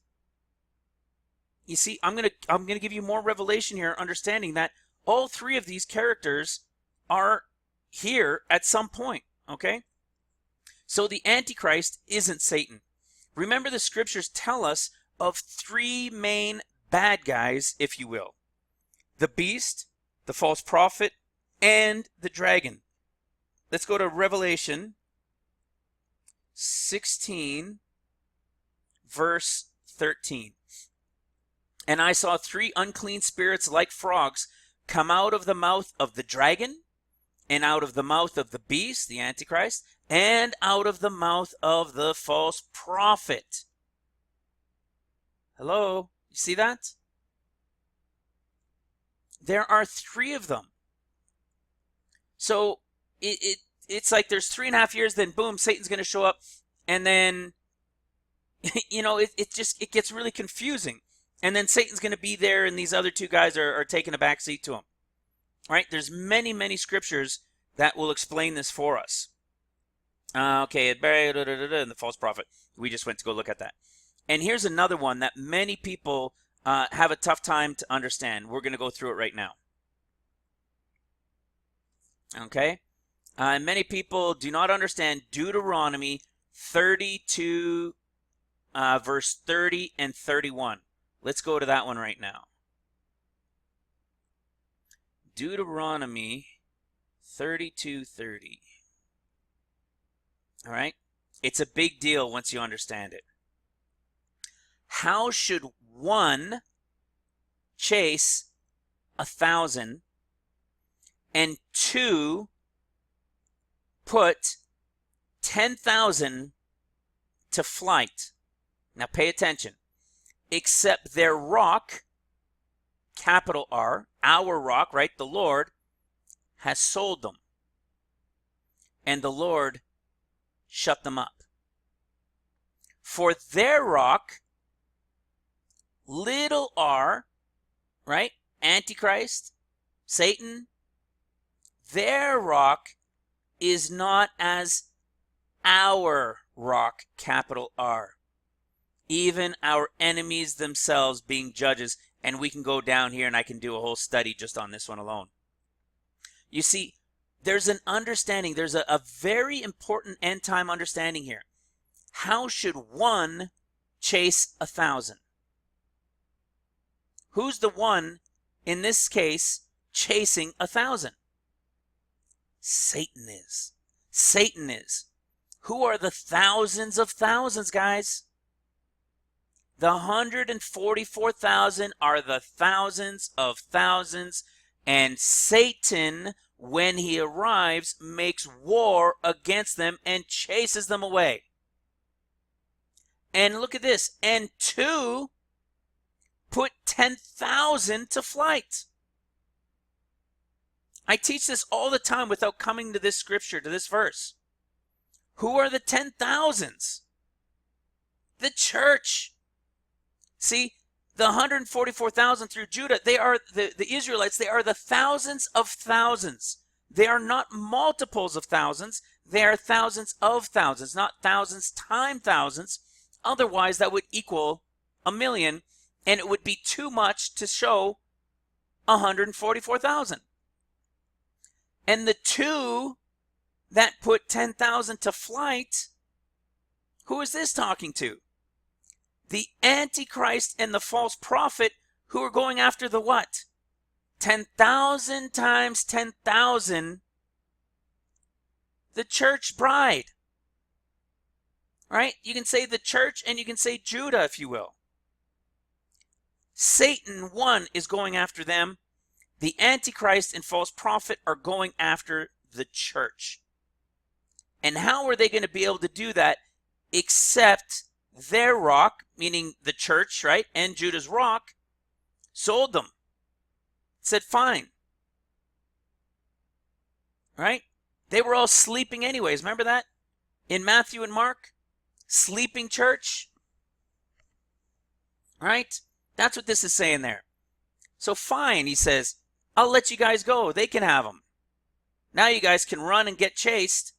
Speaker 1: You see, I'm going to give you more revelation here, understanding that all three of these characters are here at some point, okay? So the Antichrist isn't Satan. Remember, the scriptures tell us of three main bad guys, if you will: the beast, the false prophet, and the dragon. Let's go to Revelation 16, verse 13. And I saw three unclean spirits like frogs come out of the mouth of the dragon, and out of the mouth of the beast, the Antichrist, and out of the mouth of the false prophet. Hello? You see that? There are three of them. So it's like there's 3.5 years, then boom, Satan's going to show up, and then, it gets really confusing. And then Satan's going to be there, and these other two guys are taking a back seat to him. All right? There's many, many scriptures that will explain this for us. Okay, and the false prophet. We just went to go look at that. And here's another one that many people have a tough time to understand. We're going to go through it right now. Okay? Many people do not understand Deuteronomy 32, verse 30 and 31. Let's go to that one right now. Deuteronomy 32:30. All right? It's a big deal once you understand it. How should one chase 1,000 and two put 10,000 to flight? Now pay attention. Except their rock, capital R, our rock, right, the Lord, has sold them. And the Lord shut them up. For their rock, little r, right, Antichrist, Satan, their rock is not as our rock, capital R. Even our enemies themselves being judges, and we can go down here and I can do a whole study just on this one alone. You see, there's an understanding, there's a very important end time understanding here. How should one chase 1,000? Who's the one, in this case, chasing 1,000? Satan is. Satan is. Who are the thousands of thousands, guys? The 144,000 are the thousands of thousands, and Satan, when he arrives, makes war against them and chases them away. And look at this, and two put 10,000 to flight. I teach this all the time without coming to this scripture, to this verse. Who are the 10,000s? The church. See, the 144,000 through Judah, they are the Israelites, they are the thousands of thousands. They are not multiples of thousands, they are thousands of thousands, not thousands times thousands. Otherwise, that would equal 1,000,000, and it would be too much to show 144,000. And the two that put 10,000 to flight, who is this talking to? The Antichrist and the false prophet, who are going after the what? 10,000 times 10,000, the church bride. Right? You can say the church and you can say Judah, if you will. Satan, one, is going after them. The Antichrist and false prophet are going after the church. And how are they going to be able to do that except their rock, meaning the church, right, and Judah's rock, sold them? Said, fine. Right? They were all sleeping anyways. Remember that? In Matthew and Mark? Sleeping church? Right? That's what this is saying there. So fine, he says, I'll let you guys go. They can have them. Now you guys can run and get chased.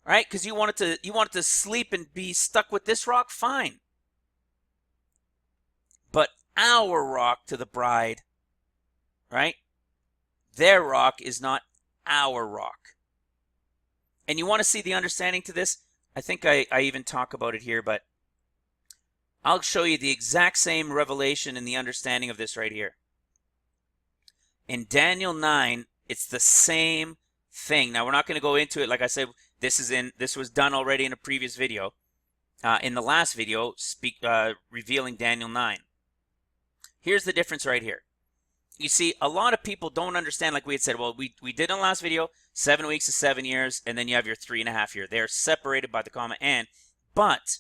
Speaker 1: Right? Because you wanted to sleep and be stuck with this rock? Fine. But our rock to the bride, right? Their rock is not our rock. And you want to see the understanding to this? I think I even talk about it here, but I'll show you the exact same revelation and the understanding of this right here. In Daniel 9, it's the same thing. Now, we're not going to go into it. Like I said, this was done already in a previous video. In the last video, revealing Daniel 9. Here's the difference right here. You see, a lot of people don't understand, like we had said, well, we did in the last video, 7 weeks is 7 years, and then you have your 3.5 year. They're separated by the comma and. But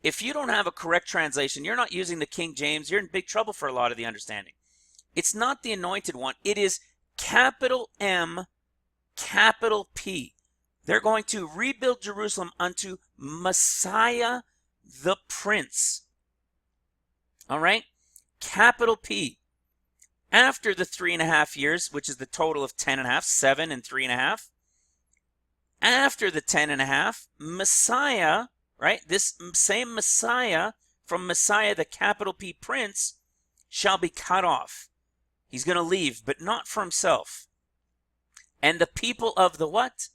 Speaker 1: if you don't have a correct translation, you're not using the King James, you're in big trouble for a lot of the understanding. It's not the anointed one. It is capital M, capital P. They're going to rebuild Jerusalem unto Messiah the Prince. All right? Capital P. After the 3.5 years, which is the total of 10.5, 7 and 3.5. After the 10.5, Messiah, right? This same Messiah from Messiah, the capital P Prince, shall be cut off. He's going to leave, but not for himself. And the people of the what?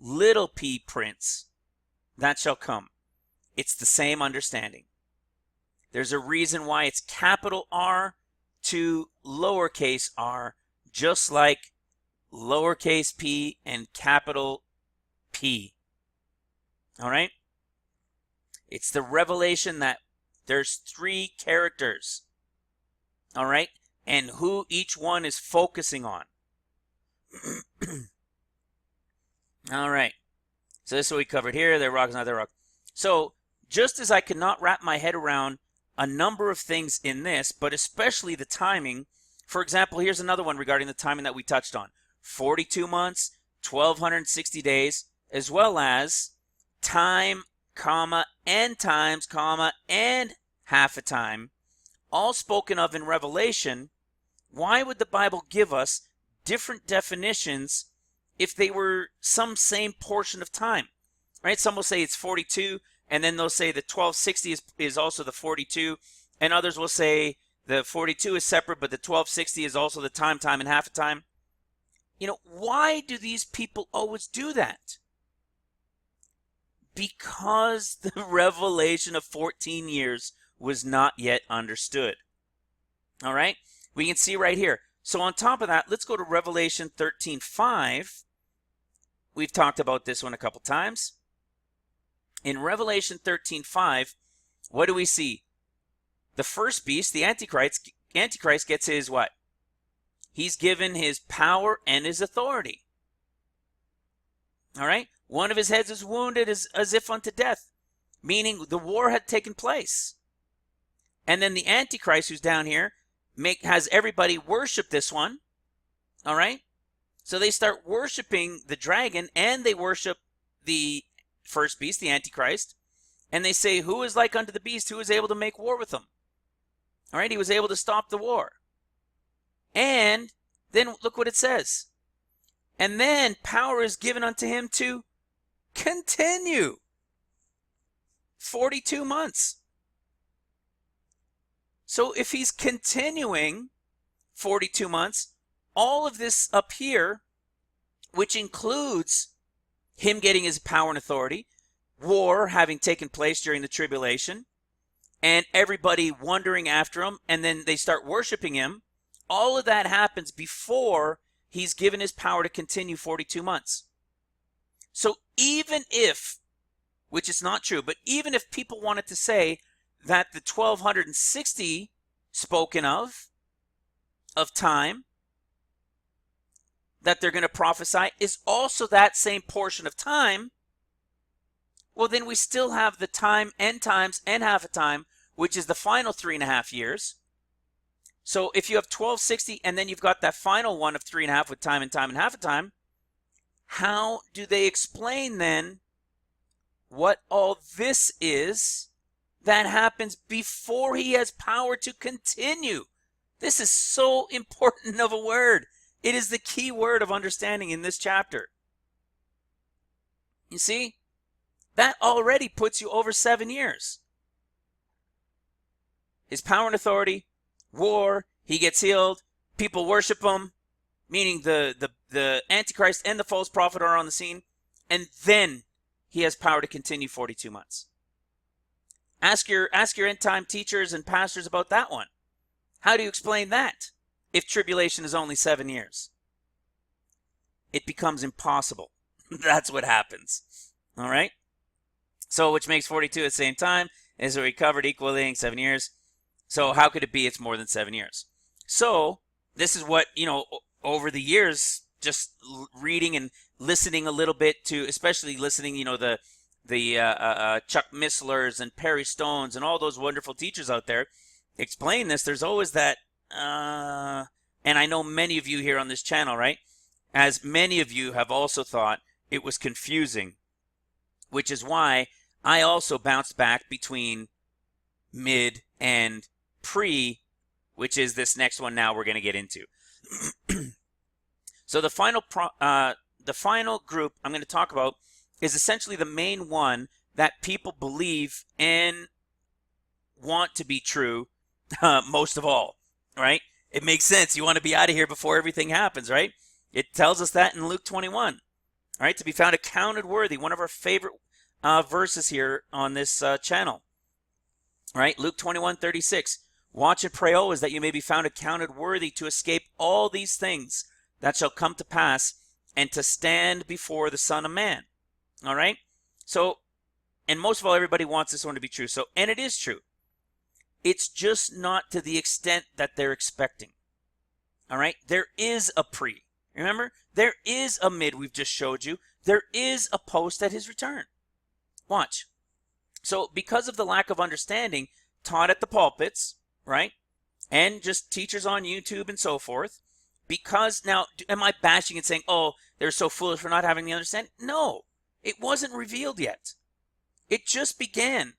Speaker 1: Little P Prince, that shall come. It's the same understanding. There's a reason why it's capital R to lowercase r, just like lowercase p and capital P. All right? It's the revelation that there's 3 characters. All right? And who each one is focusing on. All right. So this is what we covered here. Their rock is not their rock. So just as I could not wrap my head around a number of things in this, but especially the timing. For example, here's another one regarding the timing that we touched on. 42 months, 1,260 days, as well as time, comma, and times, comma, and half a time, all spoken of in Revelation. Why would the Bible give us different definitions if they were some same portion of time? Right? Some will say it's 42, and then they'll say the 1260 is also the 42, and others will say the 42 is separate, but the 1260 is also the time, and half a time. You know, why do these people always do that? Because the revelation of 14 years was not yet understood. All right? We can see right here. So on top of that, let's go to Revelation 13:5. We've talked about this one a couple times. In Revelation 13:5, what do we see? The first beast, the Antichrist gets his what? He's given his power and his authority. All right? One of his heads is wounded as if unto death, meaning the war had taken place. And then the Antichrist, who's down here, has everybody worship this one. All right? So they start worshiping the dragon, and they worship the first beast, the Antichrist. And they say, who is like unto the beast? Who is able to make war with him? All right? He was able to stop the war. And then look what it says. And then power is given unto him to continue 42 months. So if he's continuing 42 months, all of this up here, which includes him getting his power and authority, war having taken place during the tribulation, and everybody wandering after him, and then they start worshiping him, all of that happens before he's given his power to continue 42 months. So even if, which is not true, but even if people wanted to say that the 1,260 spoken of time, that they're going to prophesy is also that same portion of time, well, then we still have the time, end times, and half a time, which is the final 3.5 years. So if you have 1260 and then you've got that final one of 3.5 with time and half a time, how do they explain then what all this is that happens before he has power to continue? This is so important of a word. It is the key word of understanding in this chapter. You see, that already puts you over 7 years. His power and authority, war, he gets healed, people worship him, meaning the Antichrist and the false prophet are on the scene, and then he has power to continue 42 months. Ask your end time teachers and pastors about that one. How do you explain that if tribulation is only 7 years? It becomes impossible. That's what happens. All right? So, which makes 42 at the same time is a recovered equaling 7 years. So how could it be it's more than 7 years? So this is what, over the years, just reading and listening a little bit to, especially listening, the Chuck Misslers and Perry Stones and all those wonderful teachers out there explain this. There's always that, and I know many of you here on this channel, right? As many of you have also thought it was confusing, which is why I also bounced back between mid and pre, which is this next one now we're going to get into. So the final group I'm going to talk about is essentially the main one that people believe and want to be true most of all, right? It makes sense. You want to be out of here before everything happens, right? It tells us that in Luke 21, right? To be found accounted worthy, one of our favorite verses here on this channel, right? Luke 21:36. Watch and pray always that you may be found accounted worthy to escape all these things that shall come to pass and to stand before the Son of Man. All right? So, and most of all, everybody wants this one to be true. So, and it is true. It's just not to the extent that they're expecting. All right? There is a pre. Remember? There is a mid we've just showed you. There is a post at his return. Watch. So, because of the lack of understanding taught at the pulpits, right? And just teachers on YouTube and so forth. Because now, am I bashing and saying, oh, they're so foolish for not having the understanding? No, it wasn't revealed yet. It just began,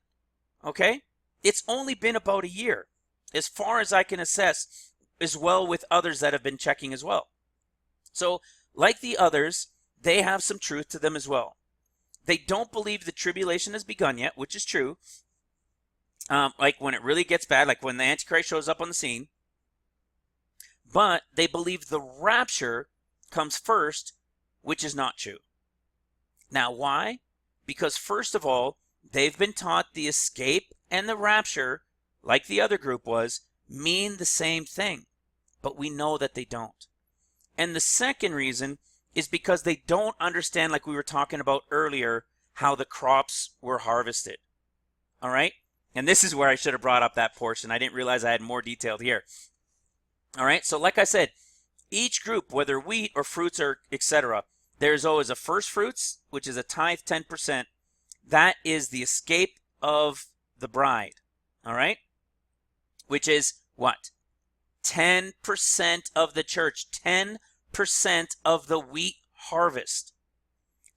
Speaker 1: okay? It's only been about a year, as far as I can assess, as well with others that have been checking as well. So, like the others, they have some truth to them as well. They don't believe the tribulation has begun yet, which is true. Like when it really gets bad, like when the Antichrist shows up on the scene. But they believe the rapture comes first, which is not true. Now, why? Because first of all, they've been taught the escape and the rapture, like the other group was, mean the same thing. But we know that they don't. And the second reason is because they don't understand, like we were talking about earlier, how the crops were harvested. All right? And this is where I should have brought up that portion. I didn't realize I had more detailed here. All right? So like I said, each group, whether wheat or fruits or etc., there's always a first fruits, which is a tithe 10%. That is the escape of the bride. All right? Which is what? 10% of the church. 10% of the wheat harvest.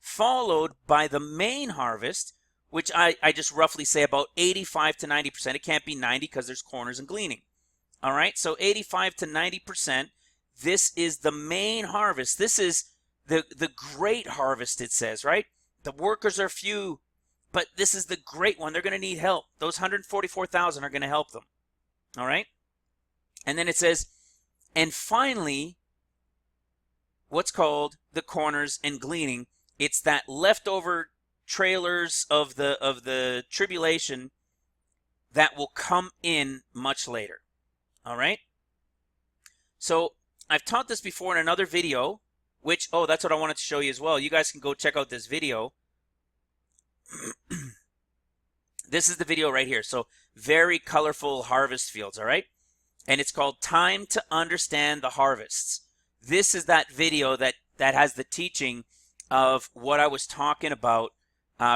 Speaker 1: Followed by the main harvest, which I just roughly say about 85 to 90%. It can't be 90 because there's corners and gleaning. All right, so 85 to 90%. This is the main harvest. This is the great harvest, it says, right? The workers are few, but this is the great one. They're going to need help. Those 144,000 are going to help them. All right? And then it says, and finally, what's called the corners and gleaning. It's that leftover trailers of the tribulation that will come in much later. All right? So I've taught this before in another video, which, oh, that's what I wanted to show you as well. You guys can go check out this video. This is the video right here. So very colorful harvest fields, all right? And it's called Time to Understand the Harvests. this is that video that has the teaching of what I was talking about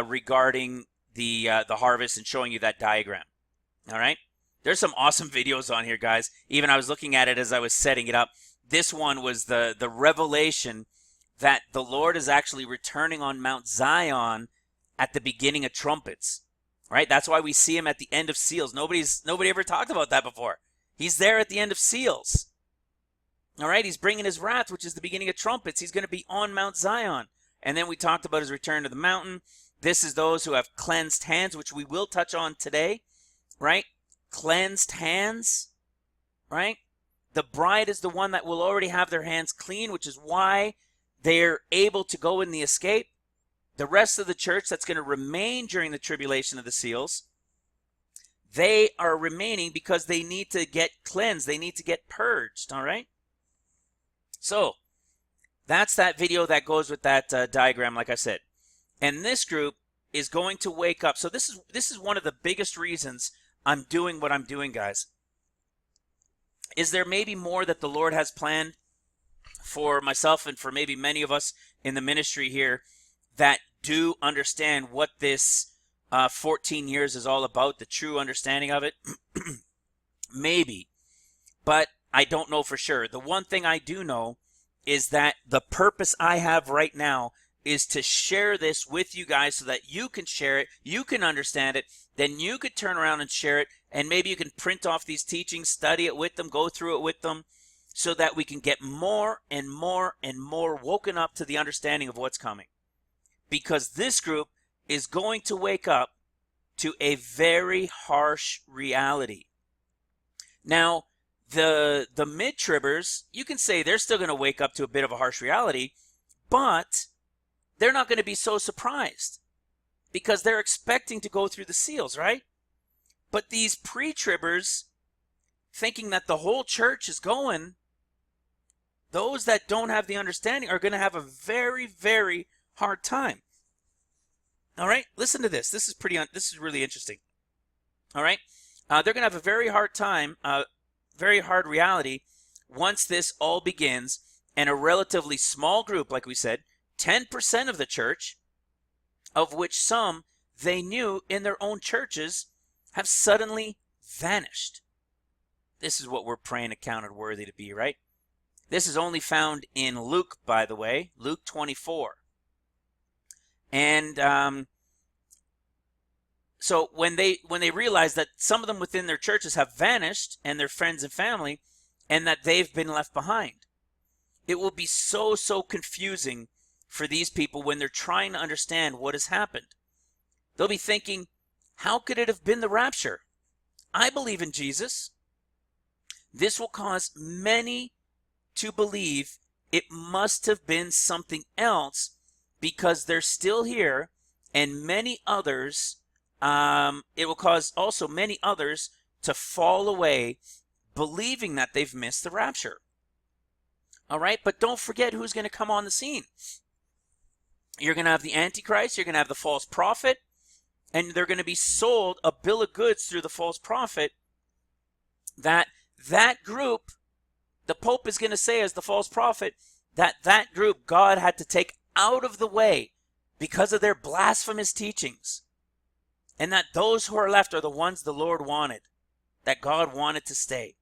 Speaker 1: regarding the harvest and showing you that diagram. All right. There's some awesome videos on here, guys. Even I was looking at it as I was setting it up. This one was the revelation that the Lord is actually returning on Mount Zion at the beginning of trumpets. Right? That's why we see him at the end of seals. Nobody ever talked about that before. He's there at the end of seals. All right? He's bringing his wrath, which is the beginning of trumpets. He's going to be on Mount Zion. And then we talked about his return to the mountain. This is those who have cleansed hands, which we will touch on today. Right? Cleansed hands. Right? The bride is the one that will already have their hands clean, which is why they're able to go in the escape. The rest of the church that's going to remain during the tribulation of the seals, they are remaining because they need to get cleansed. They need to get purged, all right? So that's that video that goes with that diagram, like I said. And this group is going to wake up. So this is one of the biggest reasons I'm doing what I'm doing, guys. Is there maybe more that the Lord has planned for myself and for maybe many of us in the ministry here that do understand what this 14 years is all about, the true understanding of it? Maybe, but I don't know for sure. The one thing I do know is that the purpose I have right now is to share this with you guys so that you can share it, you can understand it, then you could turn around and share it, and maybe you can print off these teachings, study it with them, go through it with them, so that we can get more and more and more woken up to the understanding of what's coming. Because this group is going to wake up to a very harsh reality. Now, the mid-tribbers, you can say they're still going to wake up to a bit of a harsh reality, but they're not going to be so surprised because they're expecting to go through the seals, right? But these pre-tribbers, thinking that the whole church is going, those that don't have the understanding are going to have a very, very hard time. All right, listen to this. This is really interesting. All right, they're going to have a very hard time, very hard reality once this all begins, and a relatively small group, like we said, 10% of the church, of which some they knew in their own churches, have suddenly vanished. This is what we're praying accounted worthy to be, right? This is only found in Luke, by the way, Luke 24. And so when they realize that some of them within their churches have vanished and their friends and family, and that they've been left behind, it will be so confusing for these people when they're trying to understand what has happened. They'll be thinking, how could it have been the rapture? I believe in Jesus. This will cause many to believe it must have been something else because they're still here, and many others, it will cause also many others to fall away believing that they've missed the rapture. All right, but don't forget who's going to come on the scene. You're going to have the Antichrist, you're going to have the false prophet, and they're going to be sold a bill of goods through the false prophet that group, the Pope is going to say as the false prophet, that group God had to take out of the way because of their blasphemous teachings. And that those who are left are the ones the Lord wanted, that God wanted to stay.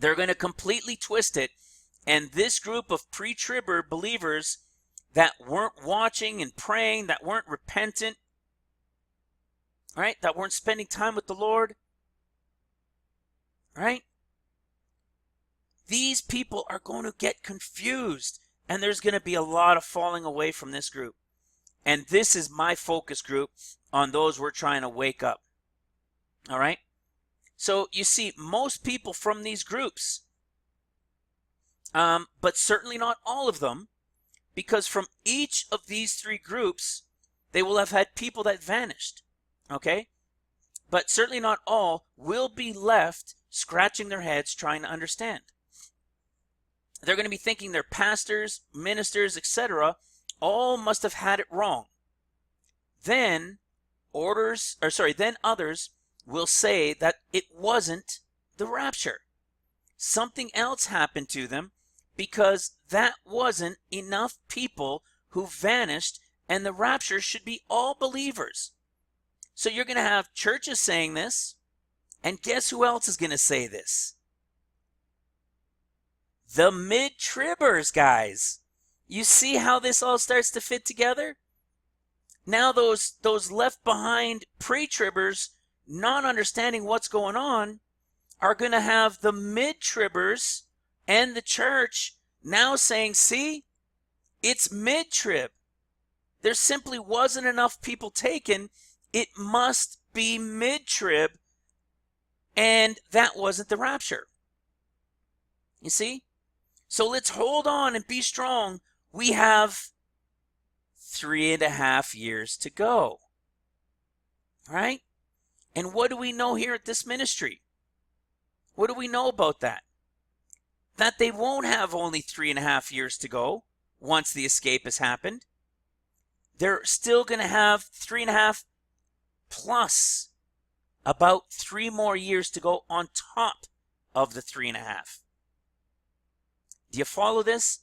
Speaker 1: They're going to completely twist it, and this group of pre-tribber believers that weren't watching and praying, that weren't repentant, right? That weren't spending time with the Lord, right? These people are going to get confused, and there's going to be a lot of falling away from this group. And this is my focus group on those we're trying to wake up. All right? So you see, most people from these groups, but certainly not all of them, because from each of these three groups, they will have had people that vanished. Okay? But certainly not all will be left scratching their heads trying to understand. They're going to be thinking their pastors, ministers, etc., all must have had it wrong. Then others will say that it wasn't the rapture. Something else happened to them because that wasn't enough people who vanished, and the rapture should be all believers. So you're going to have churches saying this, and guess who else is going to say this? The mid-tribbers, guys. You see how this all starts to fit together? Now those left behind pre-tribbers, not understanding what's going on, are going to have the mid-tribbers and the church now saying, see, it's mid-trib. There simply wasn't enough people taken. It must be mid-trib, and that wasn't the rapture. You see? So let's hold on and be strong. We have 3.5 years to go. Right? And what do we know here at this ministry? What do we know about that? That they won't have only 3.5 years to go once the escape has happened. They're still going to have 3.5 plus about 3 more years to go on top of the 3.5. Do you follow this?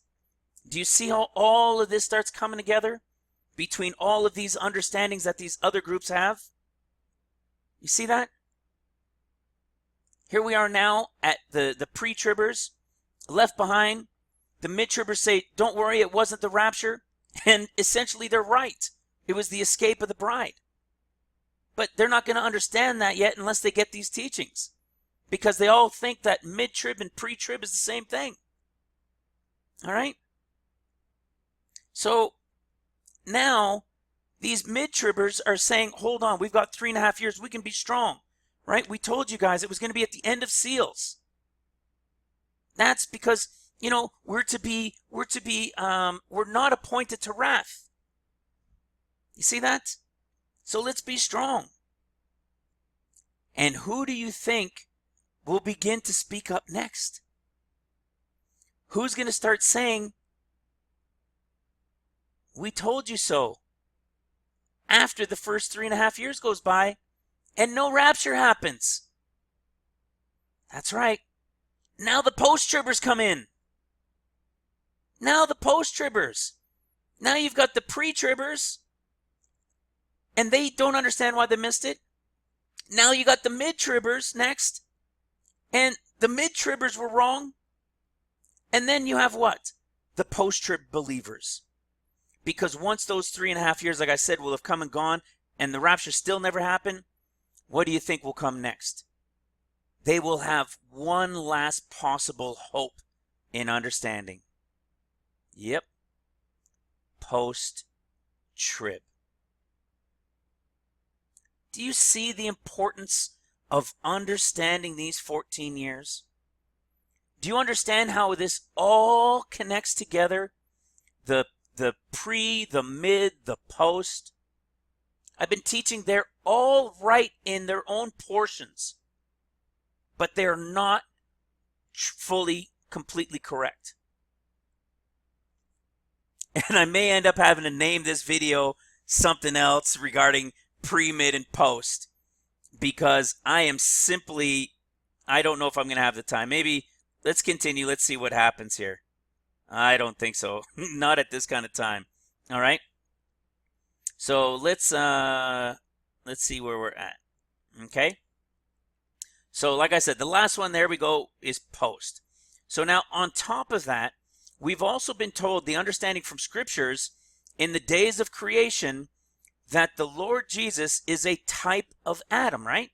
Speaker 1: Do you see how all of this starts coming together between all of these understandings that these other groups have? You see that? Here we are now at the pre-tribbers, left behind. The mid-tribbers say, don't worry, it wasn't the rapture. And essentially they're right. It was the escape of the bride. But they're not going to understand that yet unless they get these teachings. Because they all think that mid-trib and pre-trib is the same thing. All right? So now these mid-tribbers are saying, hold on, we've got 3.5 years. We can be strong. Right? We told you guys it was going to be at the end of seals. That's because, we're not appointed to wrath. You see that? So let's be strong. And who do you think will begin to speak up next? Who's going to start saying, we told you so, after the first 3.5 years goes by and no rapture happens? That's right. Now the post-tribbers come in. Now the post-tribbers. Now you've got the pre-tribbers, and they don't understand why they missed it. Now you got the mid-tribbers next, and the mid-tribbers were wrong. And then you have what? The post-trib believers. Because once those 3.5 years, like I said, will have come and gone, and the rapture still never happened, what do you think will come next? They will have one last possible hope in understanding. Yep. Post-trib. Do you see the importance of understanding these 14 years? Do you understand how this all connects together? The pre, the mid, the post. I've been teaching they're all right in their own portions, but they're not fully, completely correct. And I may end up having to name this video something else regarding pre, mid, and post, because I don't know if I'm going to have the time. Maybe let's continue. Let's see what happens here. I don't think so. Not at this kind of time. All right. So let's see where we're at. Okay. So like I said, the last one, there we go, is post. So now on top of that, we've also been told the understanding from scriptures in the days of creation that the Lord Jesus is a type of Adam, right?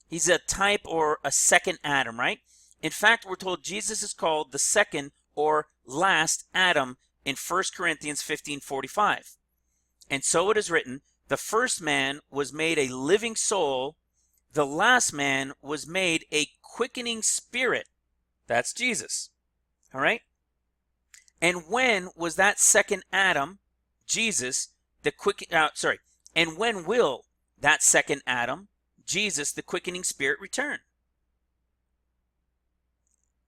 Speaker 1: He's a type or a second Adam, right? In fact, we're told Jesus is called the second or last Adam in 1 Corinthians 15:45. And so it is written, the first man was made a living soul, the last man was made a quickening spirit. That's Jesus. All right? And when was that second Adam, Jesus, and when will that second Adam, Jesus, the quickening spirit, return?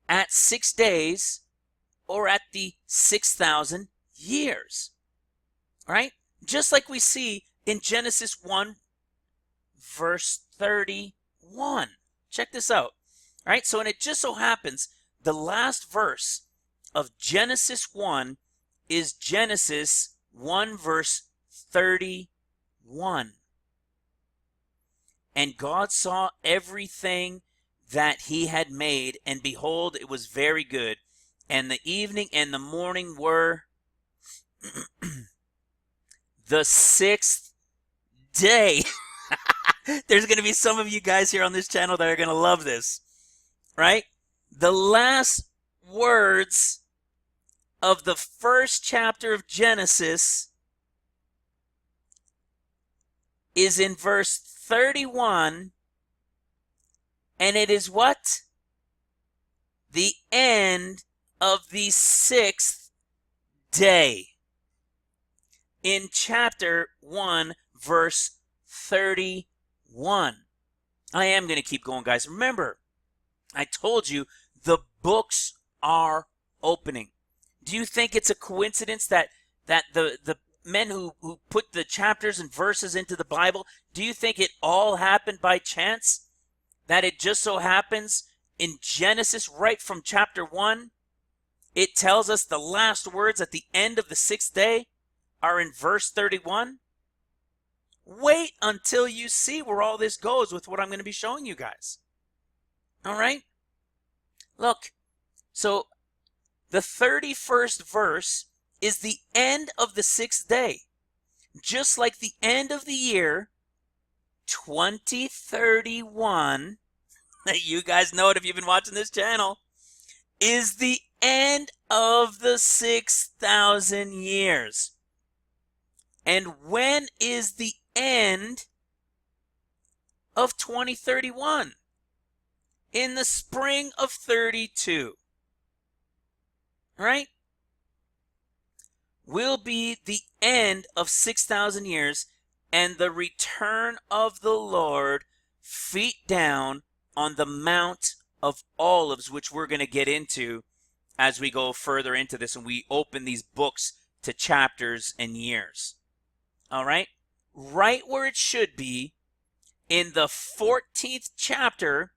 Speaker 1: At 6 days, or at the 6,000 years. All right? Just like we see in Genesis 1, verse 31. Check this out. All right? So, and it just so happens, the last verse of Genesis 1 is Genesis 1 verse 31. And God saw everything that he had made, and behold, it was very good. And the evening and the morning were the sixth day. There's going to be some of you guys here on this channel that are going to love this, right? The last words of the first chapter of Genesis is in verse 31, and it is what? The end of the sixth day. In chapter 1, verse 31. I am going to keep going, guys. Remember, I told you the books are opening. Do you think it's a coincidence that the men who put the chapters and verses into the Bible, do you think it all happened by chance? That it just so happens in Genesis, right from chapter 1, it tells us the last words at the end of the sixth day are in verse 31? Wait until you see where all this goes with what I'm going to be showing you guys. All right? Look, so the 31st verse is the end of the sixth day. Just like the end of the year 2031, you guys know it if you've been watching this channel, is the end of the 6,000 years. And when is the end of 2031? In the spring of 32. Right? Will be the end of 6,000 years and the return of the Lord, feet down on the Mount of Olives, which we're going to get into as we go further into this and we open these books to chapters and years. All right? Right where it should be in the 14th chapter,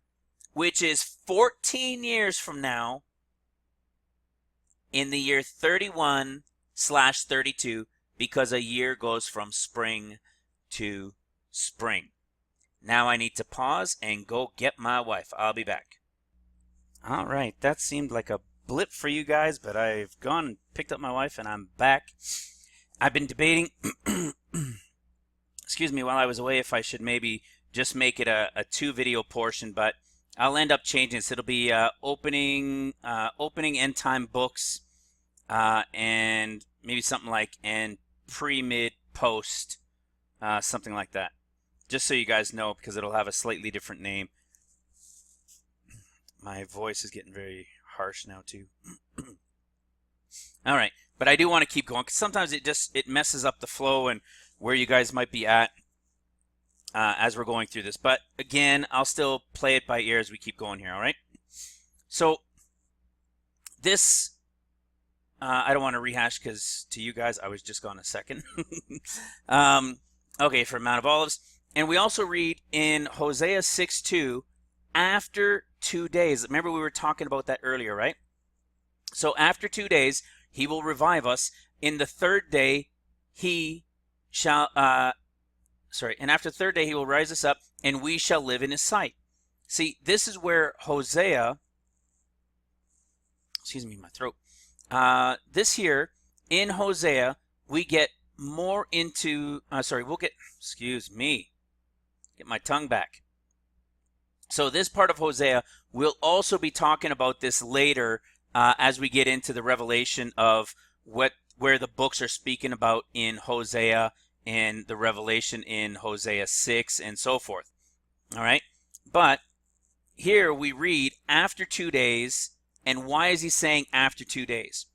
Speaker 1: which is 14 years from now, in the year 31/32, because a year goes from spring to spring. Now I need to pause and go get my wife. I'll be back. All right, that seemed like a blip for you guys, but I've gone and picked up my wife and I'm back. I've been debating, excuse me, while I was away if I should maybe just make it a 2-video portion, but I'll end up changing this. It'll be opening end time books, and maybe something like and pre, mid, post, something like that. Just so you guys know, because it'll have a slightly different name. My voice is getting very harsh now too. All right, but I do want to keep going because sometimes it messes up the flow and where you guys might be at as we're going through this. But again, I'll still play it by ear as we keep going here. All right. So this I don't want to rehash because to you guys I was just gone a second. Okay, for Mount of Olives, and we also read in Hosea 6:2, after 2 days. Remember we were talking about that earlier, right? So after 2 days, he will revive us. In the third day, he shall, and after the third day, he will rise us up, and we shall live in his sight. See, this is where Hosea, excuse me, my throat. This here, in Hosea, we get more into, we'll get, excuse me, get my tongue back. So this part of Hosea, we'll also be talking about this later as we get into the revelation of where the books are speaking about in Hosea and the revelation in Hosea 6 and so forth. All right? But here we read after 2 days, and why is he saying after 2 days?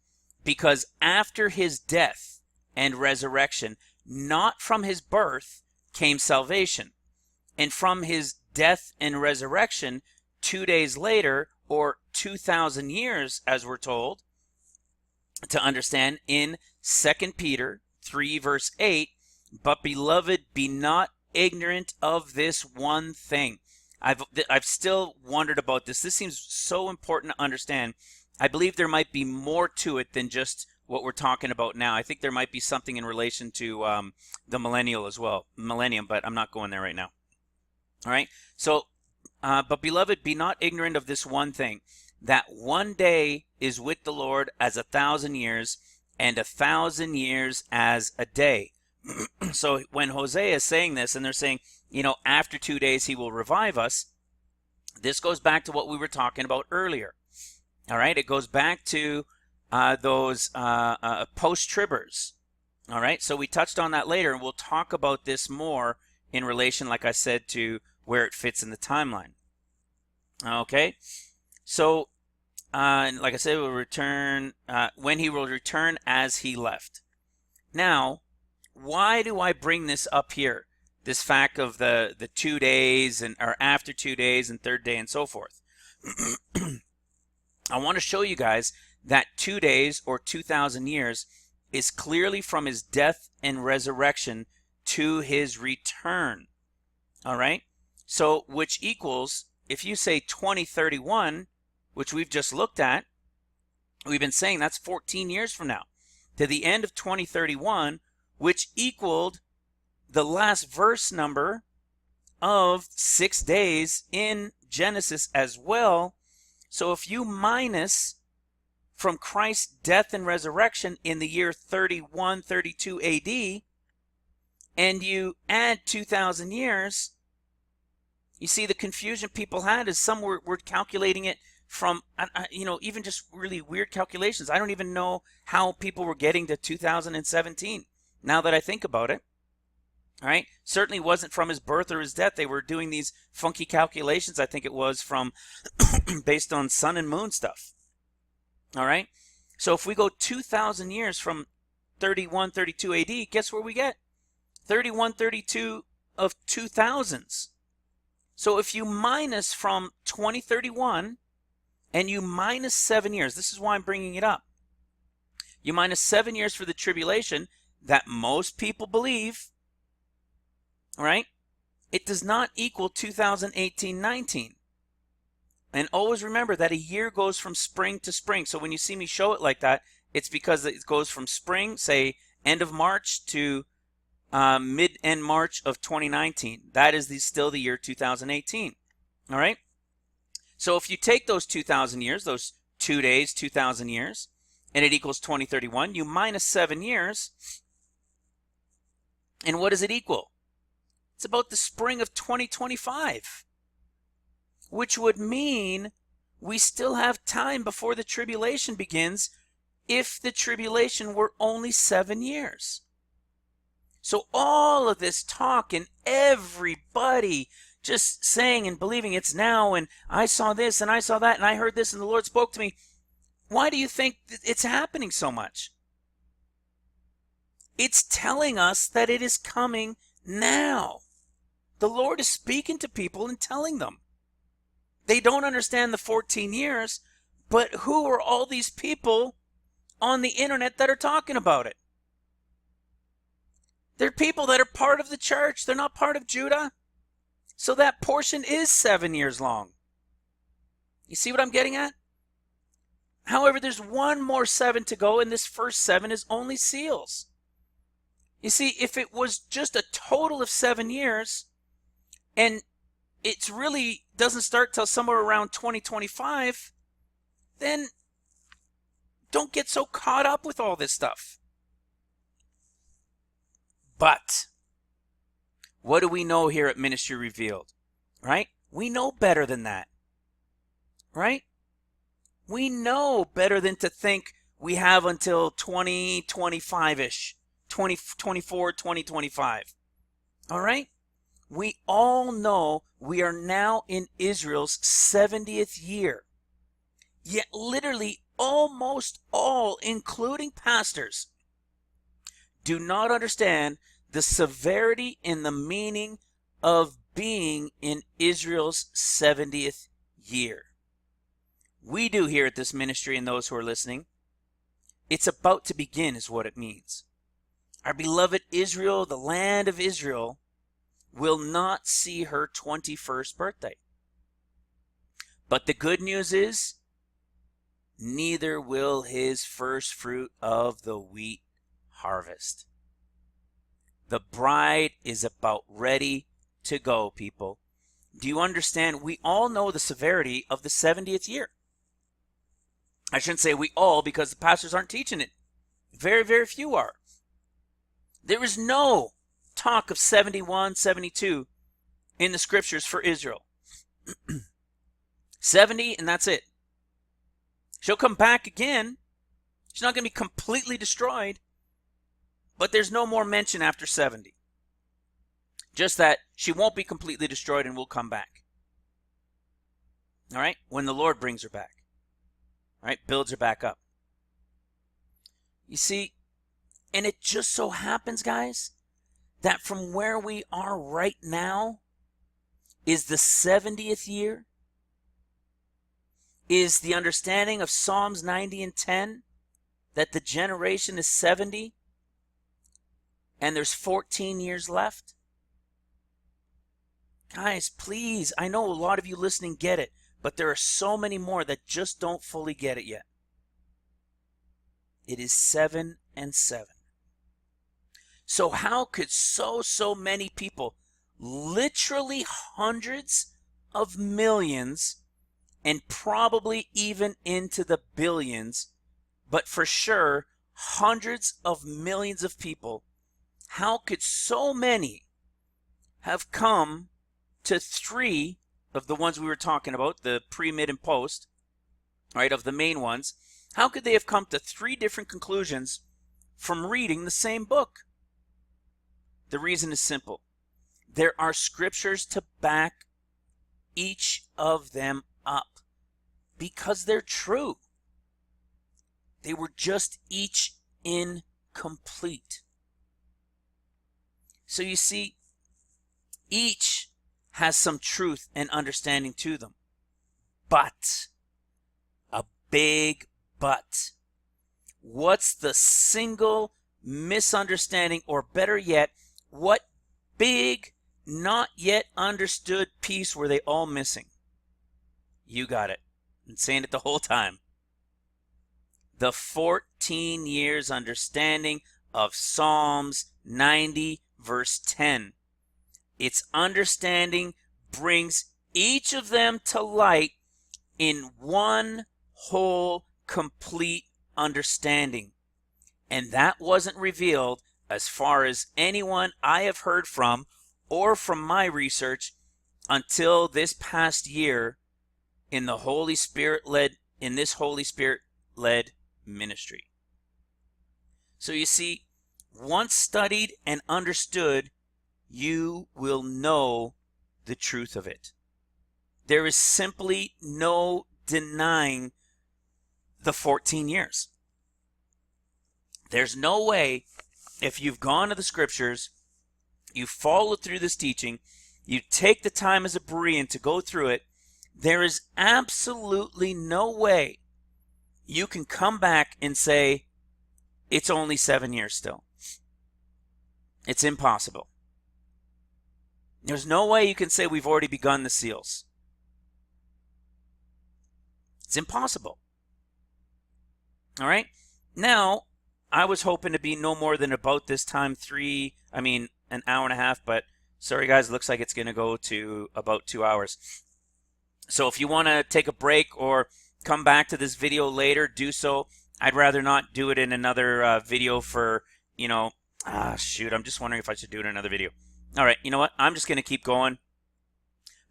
Speaker 1: Because after his death and resurrection, not from his birth came salvation. And from his death and resurrection, 2 days later, or 2,000 years, as we're told, to understand in 2 Peter 3, verse 8, but beloved, be not ignorant of this one thing. I've still wondered about this. This seems so important to understand. I believe there might be more to it than just what we're talking about now. I think there might be something in relation to the millennium, but I'm not going there right now. All right. So, but beloved, be not ignorant of this one thing, that one day is with the Lord as 1,000 years, and 1,000 years as a day. So when Hosea is saying this, and they're saying, after 2 days he will revive us, this goes back to what we were talking about earlier. All right, it goes back to those post-tribbers. All right, so we touched on that later, and we'll talk about this more in relation, like I said, to where it fits in the timeline. Okay, so like I said, we'll return when he will return as he left. Now, why do I bring this up here? This fact of the 2 days or after 2 days and third day and so forth. I want to show you guys that 2 days or 2,000 years is clearly from his death and resurrection to his return. All right? So, which equals, if you say 2031, which we've just looked at, we've been saying that's 14 years from now, to the end of 2031, which equaled the last verse number of 6 days in Genesis as well. So if you minus from Christ's death and resurrection in the year 31, 32 AD, and you add 2,000 years, you see the confusion people had is some were calculating it from, even just really weird calculations. I don't even know how people were getting to 2017, now that I think about it. All right, certainly wasn't from his birth or his death. They were doing these funky calculations. I think it was from based on sun and moon stuff. All right, so if we go 2,000 years from 31, 32 AD, guess where we get? 31, 32 of 2000s. So if you minus from 2031 and you minus 7 years, this is why I'm bringing it up. You minus 7 years for the tribulation that most people believe. All right, it does not equal 2018-19. And always remember that a year goes from spring to spring. So when you see me show it like that, it's because it goes from spring, say end of March, to mid-end March of 2019. That is still the year 2018. All right, so if you take those 2,000 years, those 2 days, 2,000 years, and it equals 2031, you minus 7 years, and what does it equal? It's about the spring of 2025, which would mean we still have time before the tribulation begins if the tribulation were only 7 years. So all of this talk and everybody just saying and believing it's now, and I saw this and I saw that and I heard this and the Lord spoke to me. Why do you think it's happening so much? It's telling us that it is coming now. The Lord is speaking to people and telling them. They don't understand the 14 years, but who are all these people on the internet that are talking about it? They're people that are part of the church. They're not part of Judah. So that portion is 7 years long. You see what I'm getting at? However, there's one more 7 to go, and this first 7 is only seals. You see, if it was just a total of 7 years, and it really doesn't start till somewhere around 2025, then don't get so caught up with all this stuff. But what do we know here at Ministry Revealed? Right? We know better than that. Right? We know better than to think we have until 2025-ish, 2024, 2025. All right? We all know we are now in Israel's 70th year. Yet literally almost all, including pastors, do not understand the severity and the meaning of being in Israel's 70th year. We do here at this ministry, and those who are listening. It's about to begin is what it means. Our beloved Israel, the land of Israel, will not see her 21st birthday. But the good news is neither will his first fruit of the wheat harvest. The bride is about ready to go, people. Do you understand? We all know the severity of the 70th year. I shouldn't say we all, because the pastors aren't teaching it. Very, very few are. There is no talk of 71, 72 in the scriptures for Israel. 70, and that's it. She'll come back again. She's not going to be completely destroyed, but there's no more mention after 70. Just that she won't be completely destroyed and will come back. All right? When the Lord brings her back. All right? Builds her back up. You see, and it just so happens, guys, that from where we are right now is the 70th year, is the understanding of Psalms 90 and 10, that the generation is 70 and there's 14 years left. Guys, please, I know a lot of you listening get it, but there are so many more that just don't fully get it yet. It is 7 and 7. So how could so many people, literally hundreds of millions, and probably even into the billions, but for sure hundreds of millions of people, how could so many have come to 3 of the ones we were talking about, the pre, mid, and post, right, of the main ones? How could they have come to 3 different conclusions from reading the same book? The reason is simple. There are scriptures to back each of them up because they're true. They were just each incomplete. So you see, each has some truth and understanding to them. But, a big but. What's the single misunderstanding, or better yet, what big, not yet understood piece were they all missing? You got it. Been saying it the whole time. The 14 years understanding of Psalms 90 verse 10. Its understanding brings each of them to light in one whole complete understanding. And that wasn't revealed, as far as anyone I have heard from or from my research, until this past year in the Holy Spirit led ministry. So you see, once studied and understood, you will know the truth of it. There is simply no denying the 14 years. There's no way, if you've gone to the scriptures, you followed through this teaching, you take the time as a Berean to go through it, there is absolutely no way you can come back and say, it's only 7 years still. It's impossible. There's no way you can say we've already begun the seals. It's impossible. All right? Now, I was hoping to be no more than about this time, an hour and a half, but sorry guys, it looks like it's going to go to about 2 hours. So if you want to take a break or come back to this video later, do so. I'd rather not do it in another video for, I'm just wondering if I should do it in another video. All right, you know what? I'm just going to keep going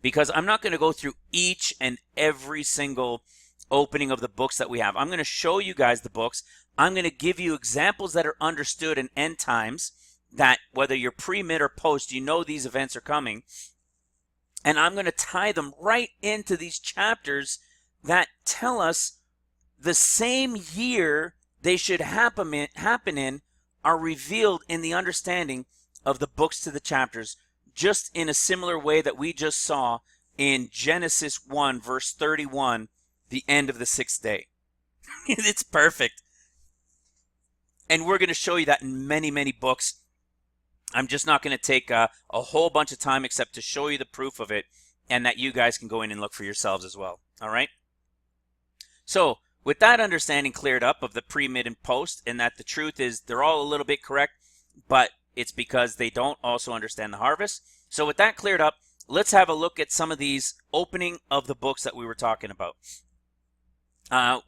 Speaker 1: because I'm not going to go through each and every single opening of the books that we have. I'm going to show you guys the books. I'm going to give you examples that are understood in end times, that whether you're pre, mid, or post, you know these events are coming. And I'm going to tie them right into these chapters that tell us the same year they should happen in are revealed in the understanding of the books to the chapters, just in a similar way that we just saw in Genesis 1, verse 31, the end of the 6th day. It's perfect. And we're going to show you that in many, many books. I'm just not going to take a whole bunch of time except to show you the proof of it, and that you guys can go in and look for yourselves as well. All right? So with that understanding cleared up of the pre, mid, and post, and that the truth is they're all a little bit correct, but it's because they don't also understand the harvest. So with that cleared up, let's have a look at some of these opening of the books that we were talking about.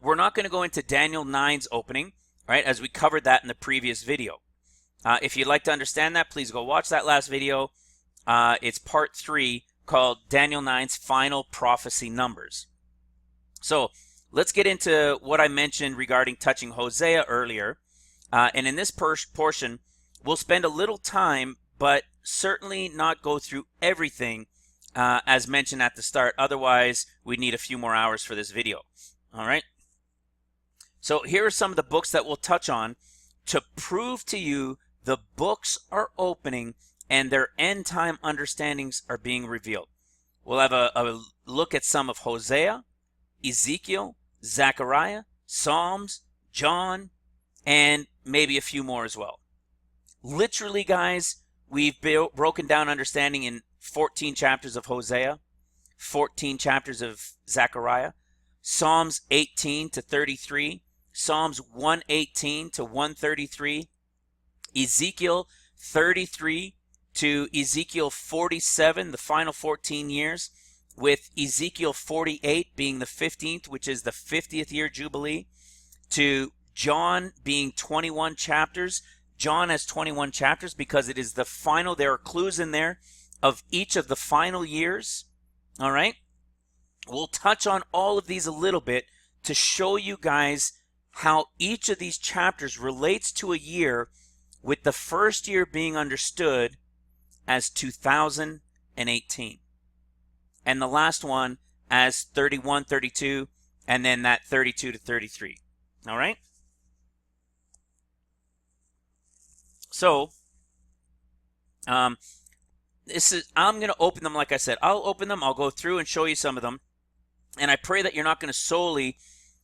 Speaker 1: We're not going to go into Daniel 9's opening, right, as we covered that in the previous video. If you'd like to understand that, please go watch that last video. It's part 3 called Daniel 9's Final Prophecy Numbers. So let's get into what I mentioned regarding touching Hosea earlier. And in this portion, we'll spend a little time, but certainly not go through everything as mentioned at the start. Otherwise, we'd need a few more hours for this video. All right. So here are some of the books that we'll touch on to prove to you the books are opening and their end time understandings are being revealed. We'll have a look at some of Hosea, Ezekiel, Zechariah, Psalms, John, and maybe a few more as well. Literally, guys, we've broken down understanding in 14 chapters of Hosea, 14 chapters of Zechariah, Psalms 18 to 33, Psalms 118 to 133, Ezekiel 33 to Ezekiel 47, the final 14 years, with Ezekiel 48 being the 15th, which is the 50th year Jubilee, to John being 21 chapters. John has 21 chapters because it is the final. There are clues in there of each of the final years. All right. We'll touch on all of these a little bit to show you guys how each of these chapters relates to a year, with the first year being understood as 2018. And the last one as 31, 32, and then that 32 to 33. All right? So, I'm going to open them, like I said. I'll open them. I'll go through and show you some of them. And I pray that you're not going to solely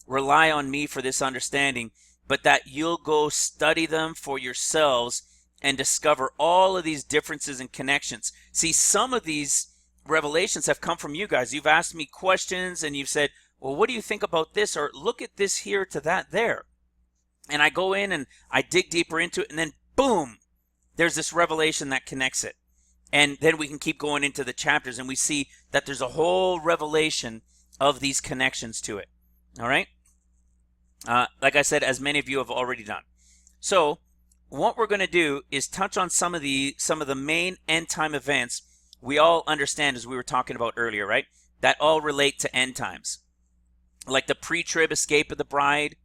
Speaker 1: rely on me for this understanding, but that you'll go study them for yourselves and discover all of these differences and connections. See, some of these revelations have come from you guys. You've asked me questions and you've said, well, what do you think about this? Or look at this here to that there. And I go in and I dig deeper into it, and then boom, there's this revelation that connects it. And then we can keep going into the chapters and we see that there's a whole revelation of these connections to it. All right? Like I said, as many of you have already done. So what we're going to do is touch on some of the main end time events we all understand, as we were talking about earlier, right? That all relate to end times. Like the pre-trib escape of the bride,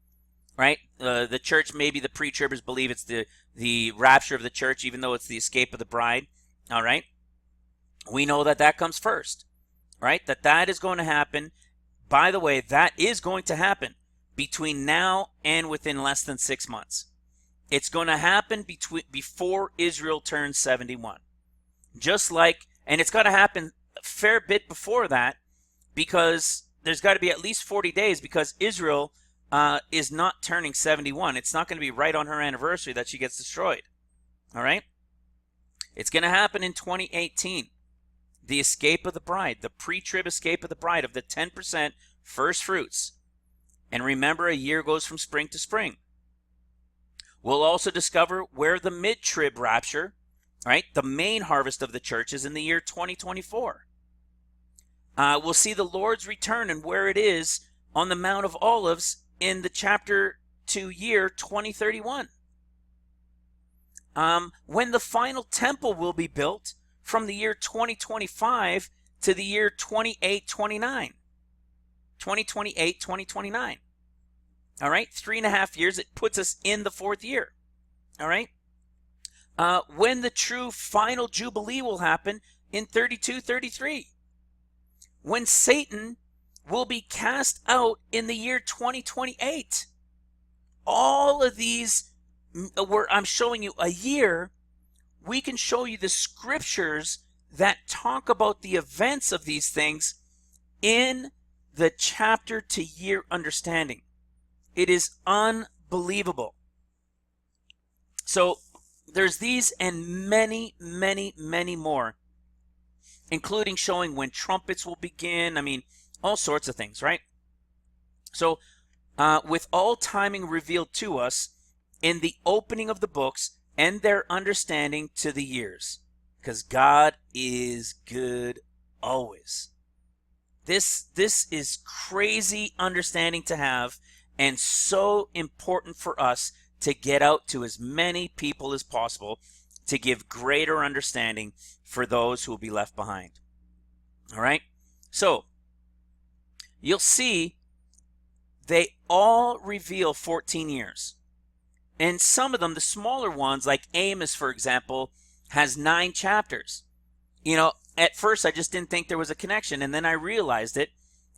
Speaker 1: right? The church, maybe the pre-tribbers believe it's the rapture of the church, even though it's the escape of the bride. All right? We know that that comes first, right? That is going to happen. By the way, that is going to happen between now and within less than 6 months. It's going to happen before Israel turns 71. Just like, and it's got to happen a fair bit before that, because there's got to be at least 40 days, because Israel is not turning 71. It's not going to be right on her anniversary that she gets destroyed. All right? It's going to happen in 2018. The escape of the bride, the pre-trib escape of the bride of the 10% first fruits. And remember, a year goes from spring to spring. We'll also discover where the mid-trib rapture, right, the main harvest of the church, is in the year 2024. We'll see the Lord's return and where it is on the Mount of Olives in the chapter 2 year 2031. When the final temple will be built from the year 2025 to the year 2829. 2028, 2029. All right, 3.5 years. It puts us in the 4th year. All right. When the true final Jubilee will happen in 32, 33. When Satan will be cast out in the year 2028. All of these, where I'm showing you a year, we can show you the scriptures that talk about the events of these things in the chapter to year understanding. It is unbelievable. So there's these and many, many, many more, including showing when trumpets will begin. I mean, all sorts of things, right? So with all timing revealed to us in the opening of the books and their understanding to the years, because God is good always. This is crazy understanding to have, and so important for us to get out to as many people as possible to give greater understanding for those who will be left behind. All right? So, you'll see they all reveal 14 years. And some of them, the smaller ones, like Amos, for example, has 9 chapters. You know, at first I just didn't think there was a connection, and then I realized it,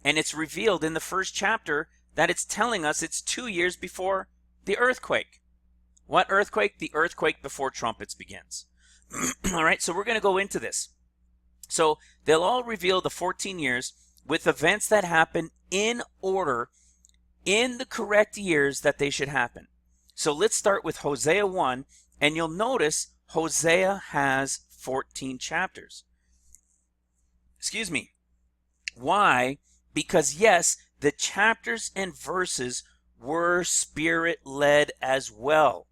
Speaker 1: and it's revealed in the first chapter that it's telling us it's 2 years before the earthquake. What earthquake? The earthquake before trumpets begins. All right, so we're going to go into this. So they'll all reveal the 14 years with events that happen in order in the correct years that they should happen. So let's start with Hosea 1, and you'll notice Hosea has 14 chapters. Excuse me. Why? Because yes, the chapters and verses were spirit-led as well.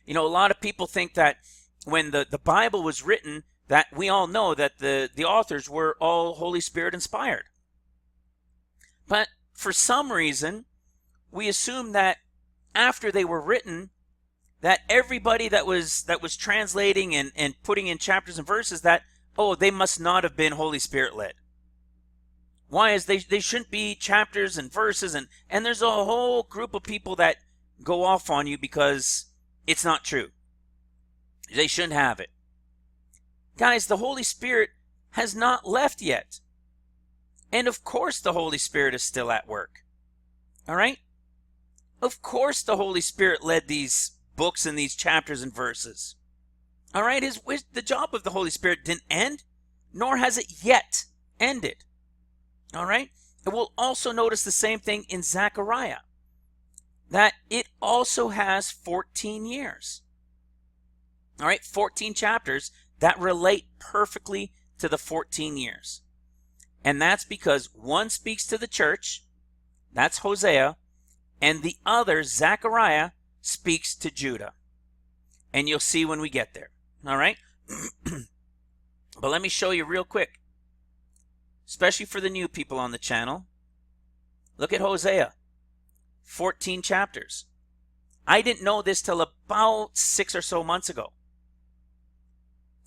Speaker 1: You know, a lot of people think that when the Bible was written, that we all know that the authors were all Holy Spirit inspired. But for some reason, we assume that after they were written, that everybody that was translating and putting in chapters and verses, that, oh, they must not have been Holy Spirit led. Why? Is they shouldn't be chapters and verses, and there's a whole group of people that go off on you because it's not true. They shouldn't have it. Guys, the Holy Spirit has not left yet. And of course the Holy Spirit is still at work. All right? Of course the Holy Spirit led these books and these chapters and verses. All right? The job of the Holy Spirit didn't end, nor has it yet ended. All right? And we'll also notice the same thing in Zechariah, that it also has 14 years. All right? 14 chapters that relate perfectly to the 14 years. And that's because one speaks to the church, that's Hosea, and the other, Zechariah, speaks to Judah. And you'll see when we get there. All right? But let me show you real quick, especially for the new people on the channel. Look at Hosea. 14 chapters. I didn't know this till about 6 or so months ago.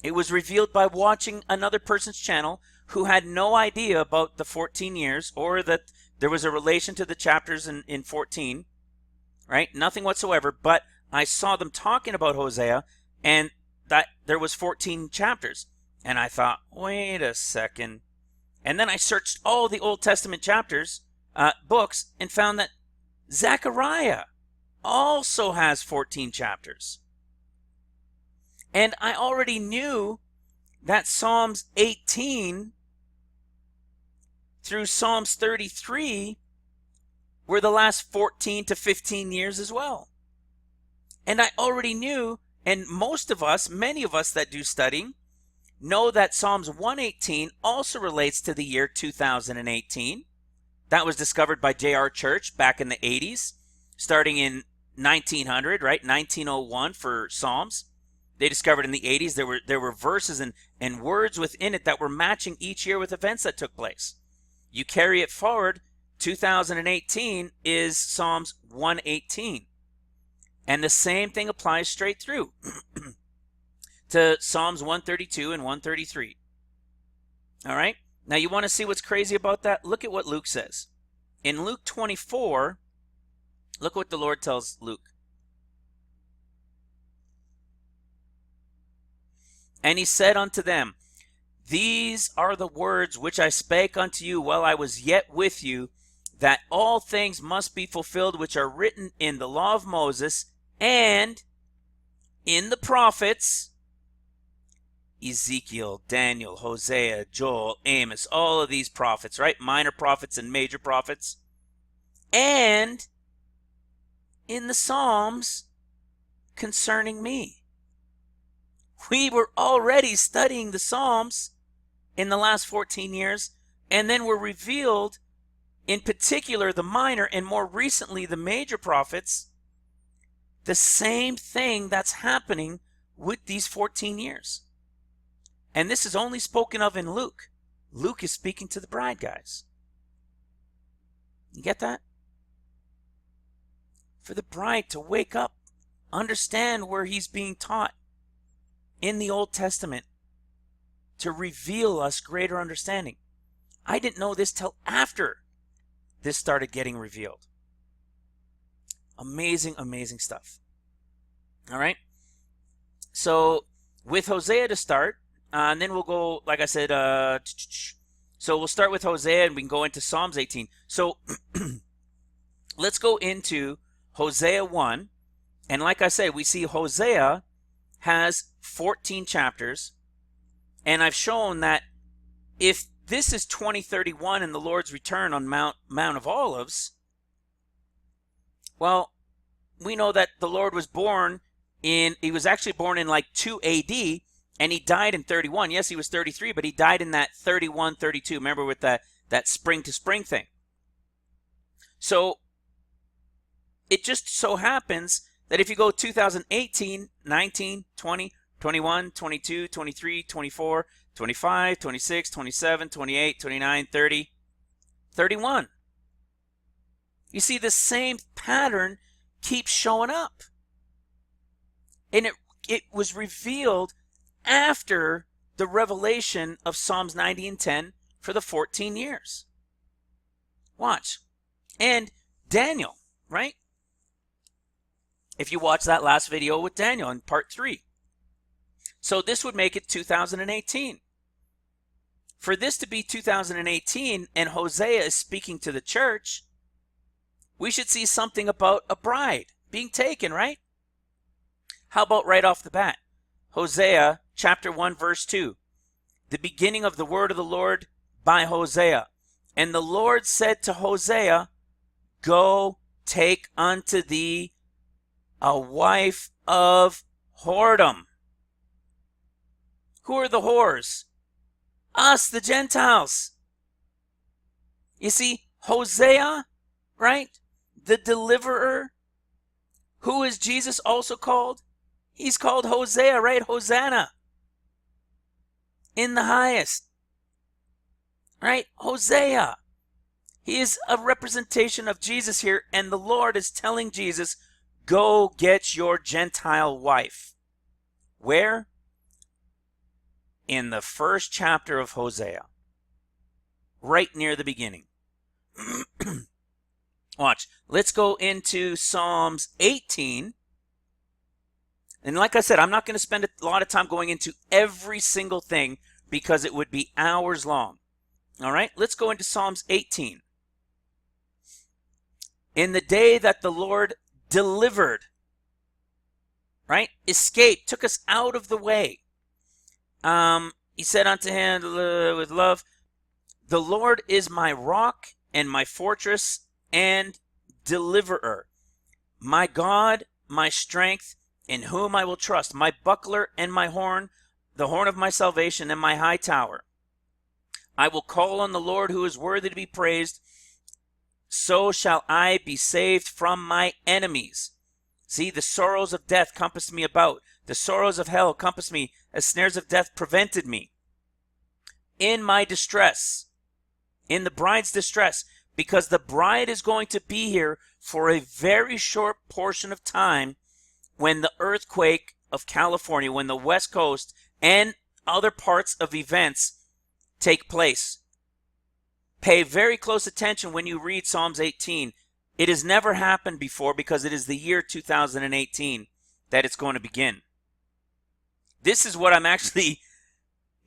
Speaker 1: It was revealed by watching another person's channel who had no idea about the 14 years or that there was a relation to the chapters in 14, right? Nothing whatsoever, but I saw them talking about Hosea and that there was 14 chapters. And I thought, wait a second. And then I searched all the Old Testament chapters, books, and found that Zechariah also has 14 chapters. And I already knew that Psalms 18 through Psalms 33 were the last 14 to 15 years as well. And I already knew, and most of us, many of us that do studying, know that Psalms 118 also relates to the year 2018. That was discovered by J.R. Church back in the 80s, starting in 1900, right? 1901 for Psalms. They discovered in the 80s there were verses and words within it that were matching each year with events that took place. You carry it forward, 2018 is Psalms 118. And the same thing applies straight through to Psalms 132 and 133. All right? Now you want to see what's crazy about that? Look at what Luke says. In Luke 24, look what the Lord tells Luke. And he said unto them, These are the words which I spake unto you while I was yet with you, that all things must be fulfilled which are written in the law of Moses and in the prophets, Ezekiel, Daniel, Hosea, Joel, Amos, all of these prophets, right? Minor prophets and major prophets. And in the Psalms concerning me. We were already studying the Psalms in the last 14 years, and then were revealed in particular the minor and more recently the major prophets, the same thing that's happening with these 14 years. And this is only spoken of in Luke. Luke is speaking to the bride, guys. You get that? For the bride to wake up, understand where he's being taught in the Old Testament to reveal us greater understanding. I didn't know this till after this started getting revealed. Amazing, amazing stuff. All right. So with Hosea to start, and then we'll go, like I said, so we'll start with Hosea and we can go into Psalms 18. So let's go into Hosea 1. And like I said, we see Hosea has 14 chapters. And I've shown that if this is 2031 and the Lord's return on Mount of Olives, well, we know that the Lord was born he was actually born in like 2 AD, and he died in 31. Yes, he was 33, but he died in that 31, 32. Remember with that spring to spring thing. So it just so happens that if you go 2018, 19, 20, 21, 22, 23, 24, 25, 26, 27, 28, 29, 30, 31. You see the same pattern keeps showing up. And it was revealed after the revelation of Psalms 90 and 10 for the 14 years. Watch. And Daniel, right? If you watch that last video with Daniel in part 3. So this would make it 2018. For this to be 2018 and Hosea is speaking to the church, we should see something about a bride being taken, right? How about right off the bat? Hosea chapter 1 verse 2. The beginning of the word of the Lord by Hosea. And the Lord said to Hosea, go take unto thee a wife of whoredom. Who are the whores? Us, the Gentiles. You see, Hosea, right? The deliverer. Who is Jesus also called? He's called Hosea, right? Hosanna. In the highest. Right? Hosea. He is a representation of Jesus here, and the Lord is telling Jesus, go get your Gentile wife. Where? In the first chapter of Hosea. Right near the beginning. Watch. Let's go into Psalms 18. And like I said, I'm not going to spend a lot of time going into every single thing because it would be hours long. All right, let's go into Psalms 18. In the day that the Lord delivered, right, escaped, took us out of the way. He said unto him with love, the Lord is my rock and my fortress and deliverer, my God, my strength, in whom I will trust, my buckler and my horn, the horn of my salvation and my high tower. I will call on the Lord who is worthy to be praised. So shall I be saved from my enemies. See, the sorrows of death compassed me about. The sorrows of hell compassed me. As snares of death prevented me. In my distress, in the bride's distress, because the bride is going to be here for a very short portion of time when the earthquake of California, when the West Coast and other parts of events take place. Pay very close attention when you read Psalms 18. It has never happened before because it is the year 2018 that it's going to begin. This is what I'm actually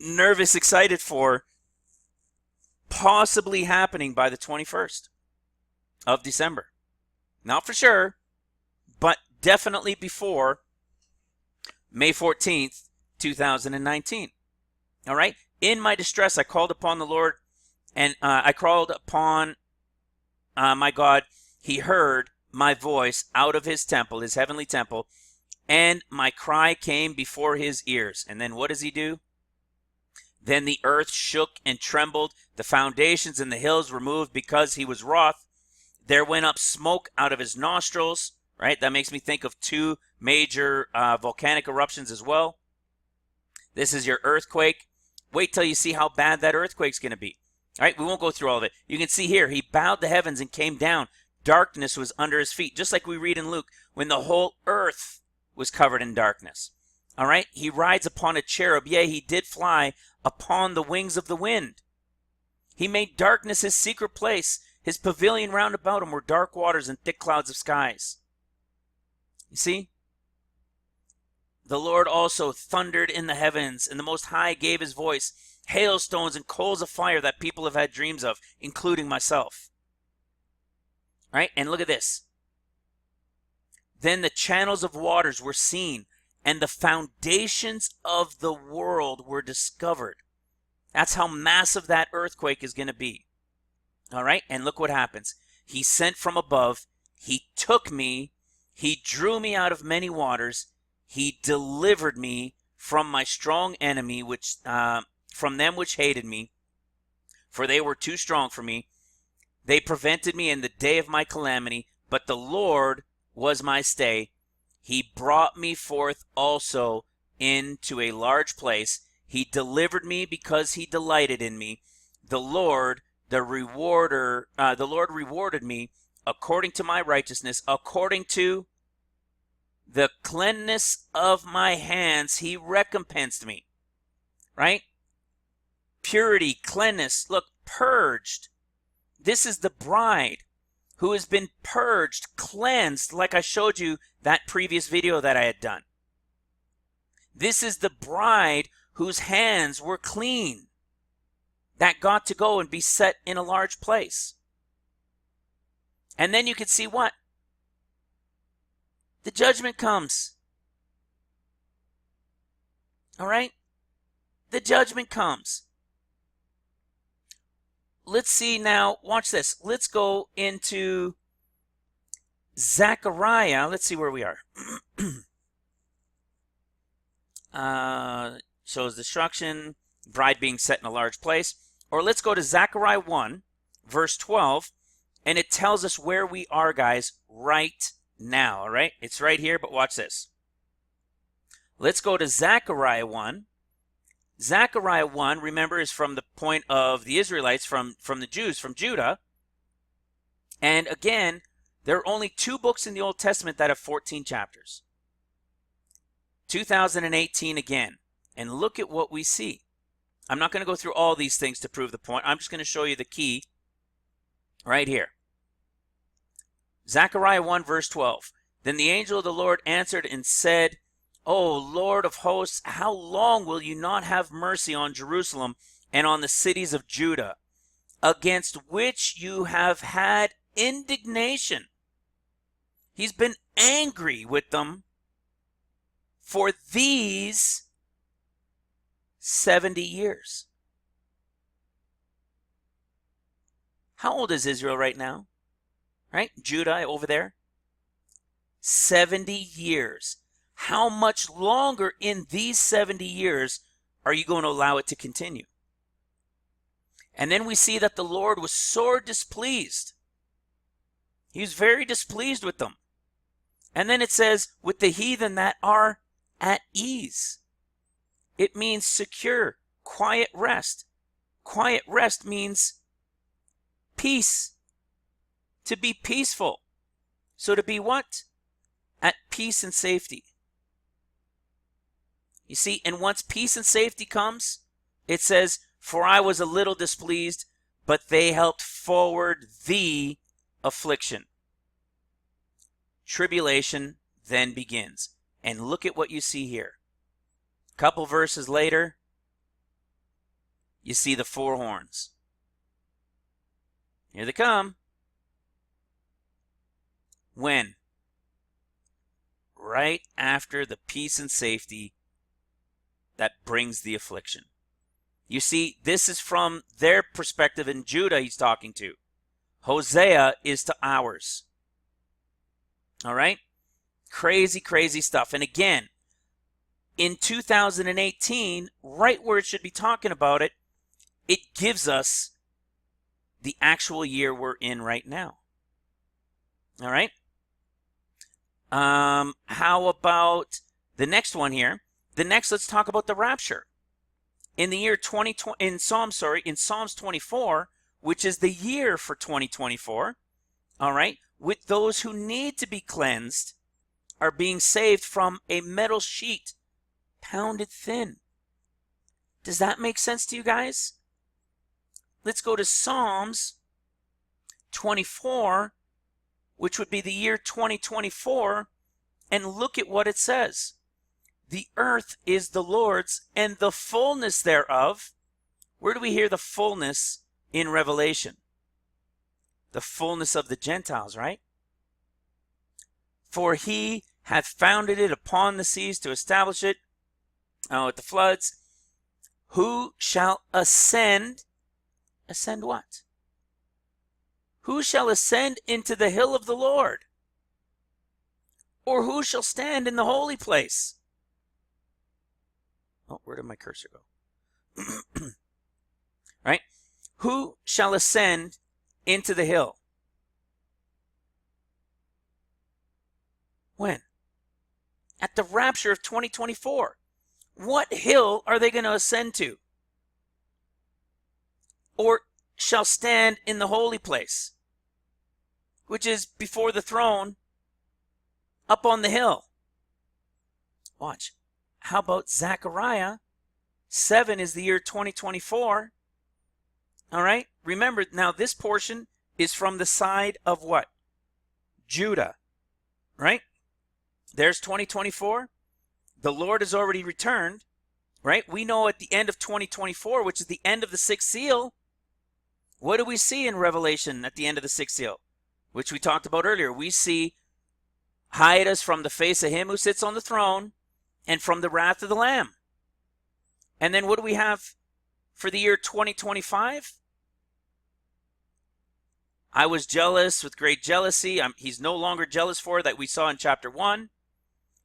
Speaker 1: nervous, excited for, possibly happening by the 21st of December. Not for sure, but definitely before May 14th, 2019. All right? In my distress, I called upon the Lord, and I called upon my God. He heard my voice out of his temple, his heavenly temple, and my cry came before his ears. And then what does he do? Then the earth shook and trembled. The foundations and the hills were moved because he was wroth. There went up smoke out of his nostrils. Right? That makes me think of two major volcanic eruptions as well. This is your earthquake. Wait till you see how bad that earthquake's going to be. All right, we won't go through all of it. You can see here, he bowed the heavens and came down. Darkness was under his feet, just like we read in Luke, when the whole earth was covered in darkness. All right, he rides upon a cherub. Yea, he did fly upon the wings of the wind. He made darkness his secret place. His pavilion round about him were dark waters and thick clouds of skies. You see? The Lord also thundered in the heavens, and the Most High gave his voice. Hailstones and coals of fire that people have had dreams of, including myself. Right? And look at this. Then the channels of waters were seen, and the foundations of the world were discovered. That's how massive that earthquake is going to be. All right? And look what happens. He sent from above. He took me. He drew me out of many waters. He delivered me from my strong enemy, from them which hated me, for they were too strong for me. They prevented me in the day of my calamity, but the Lord was my stay. He brought me forth also into a large place. He delivered me because he delighted in me. The Lord rewarded me according to my righteousness, according to the cleanness of my hands. He recompensed me. Right? Purity, cleanness, look, purged. This is the bride who has been purged, cleansed, like I showed you that previous video that I had done. This is the bride whose hands were clean, that got to go and be set in a large place. And then you can see what? The judgment comes. All right? The judgment comes. Let's see now, watch this. Let's go into Zechariah. Let's see where we are. Shows destruction, bride being set in a large place. Or let's go to Zechariah 1, verse 12, and it tells us where we are, guys, right now. All right? It's right here, but watch this. Let's go to Zechariah 1. Zechariah 1, remember, is from the point of the Israelites, from the Jews, from Judah. And again, there are only 2 books in the Old Testament that have 14 chapters. 2018 again. And look at what we see. I'm not going to go through all these things to prove the point. I'm just going to show you the key right here. Zechariah 1, verse 12. Then the angel of the Lord answered and said, O Lord of hosts, how long will you not have mercy on Jerusalem and on the cities of Judah, against which you have had indignation? He's been angry with them for these 70 years. How old is Israel right now? Right? Judah over there. 70 years. How much longer in these 70 years are you going to allow it to continue? And then we see that the Lord was sore displeased. He was very displeased with them. And then it says, with the heathen that are at ease. It means secure, quiet rest. Quiet rest means peace. To be peaceful. So to be what? At peace and safety. You see, and once peace and safety comes, it says, for I was a little displeased, but they helped forward the affliction. Tribulation then begins. And look at what you see here. A couple verses later, you see the 4 horns. Here they come. When? Right after the peace and safety that brings the affliction. You see, this is from their perspective in Judah he's talking to. Hosea is to ours. All right? Crazy, crazy stuff. And again, in 2018, right where it should be talking about it, it gives us the actual year we're in right now. All right. How about the next one here? Let's talk about the rapture. In the year 2020, in Psalms 24, which is the year for 2024, all right, with those who need to be cleansed are being saved from a metal sheet pounded thin. Does that make sense to you guys? Let's go to Psalms 24, which would be the year 2024, and look at what it says. The earth is the Lord's and the fullness thereof. Where do we hear the fullness in Revelation? The fullness of the Gentiles, right? For he hath founded it upon the seas to establish it at the floods. Who shall ascend? Ascend what? Who shall ascend into the hill of the Lord? Or who shall stand in the holy place? Oh, where did my cursor go? Right? Who shall ascend into the hill? When? At the rapture of 2024. What hill are they going to ascend to? Or shall stand in the holy place, which is before the throne, up on the hill. Watch. How about Zechariah? 7 is the year 2024. All right. Remember, now this portion is from the side of what? Judah. Right? There's 2024. The Lord has already returned. Right? We know at the end of 2024, which is the end of the sixth seal, what do we see in Revelation at the end of the sixth seal? Which we talked about earlier. We see, hide us from the face of him who sits on the throne and from the wrath of the Lamb. And then what do we have for the year 2025? I was jealous with great jealousy. He's no longer jealous for that we saw in chapter 1.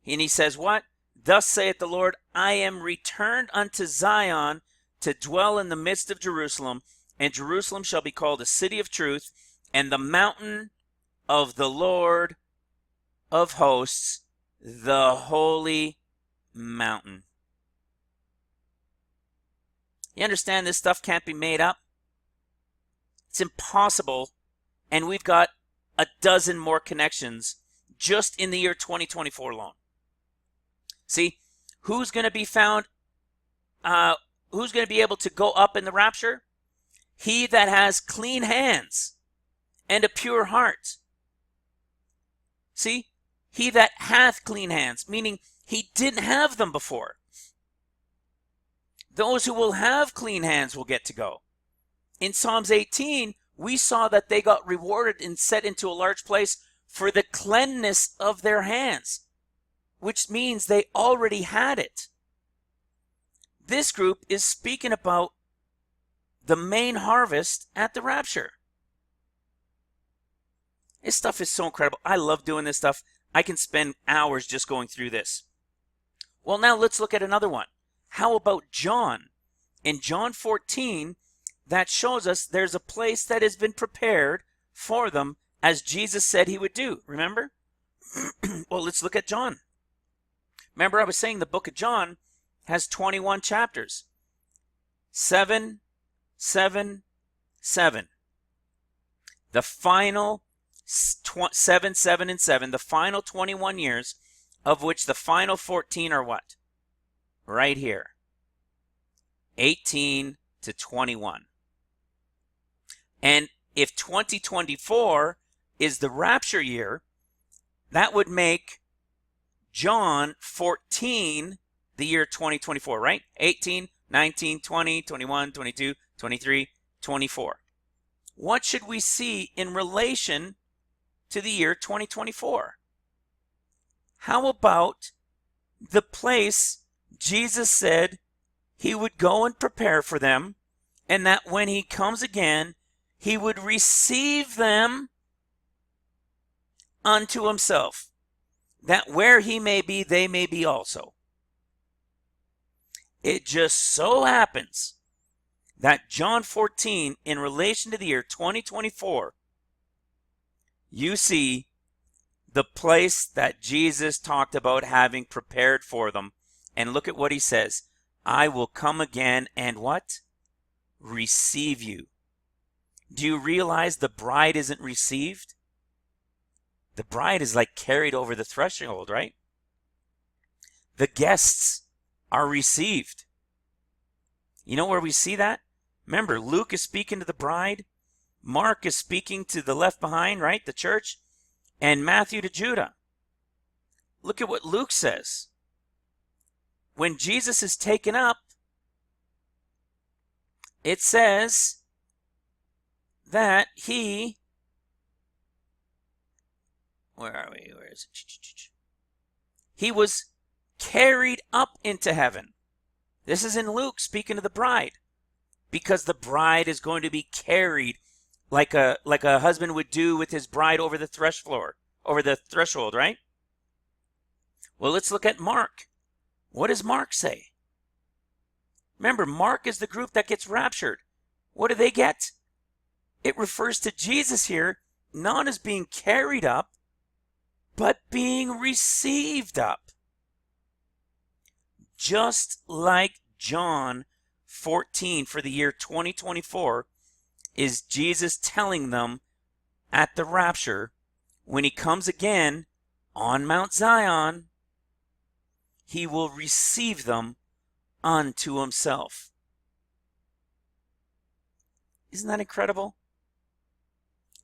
Speaker 1: And he says what? Thus saith the Lord, I am returned unto Zion to dwell in the midst of Jerusalem, and Jerusalem shall be called a city of truth, and the mountain of the Lord of hosts, the holy mountain. You understand this stuff can't be made up? It's impossible, and we've got a dozen more connections just in the year 2024 alone. See, who's going to be found, who's going to be able to go up in the rapture? He that has clean hands and a pure heart. See, he that hath clean hands, meaning he didn't have them before. Those who will have clean hands will get to go. In Psalms 18, we saw that they got rewarded and set into a large place for the cleanness of their hands, which means they already had it. This group is speaking about the main harvest at the rapture. This stuff is so incredible. I love doing this stuff. I can spend hours just going through this. Well, now let's look at another one. How about John? In John 14, that shows us there's a place that has been prepared for them as Jesus said he would do. Remember? Well, let's look at John. Remember, I was saying the book of John has 21 chapters. 7, 7, 7. The final 7, 7, and 7, the final 21 years, of which the final 14 are what? Right here. 18 to 21. And if 2024 is the rapture year, that would make John 14 the year 2024, right? 18, 19, 20, 21, 22, 23, 24. What should we see in relation to the year 2024? How about the place Jesus said he would go and prepare for them, and that when he comes again, he would receive them unto himself, that where he may be, they may be also. It just so happens that John 14, in relation to the year 2024, you see the place that Jesus talked about having prepared for them. And look at what he says. I will come again and what? Receive you. Do you realize the bride isn't received? The bride is like carried over the threshold, right? The guests are received. You know where we see that? Remember, Luke is speaking to the bride. Mark is speaking to the left behind, right? The church. And Matthew to Judah. Look at what Luke says. When Jesus is taken up, it says that he, where are we? Where is it? He was carried up into heaven. This is in Luke speaking to the bride, because the bride is going to be carried like a husband would do with his bride over the threshold, right? Well, let's look at Mark. What does Mark say? Remember, Mark is the group that gets raptured. What do they get? It refers to Jesus here, not as being carried up, but being received up. Just like John 14 for the year 2024 is Jesus telling them at the rapture, when he comes again on Mount Zion, he will receive them unto himself. Isn't that incredible?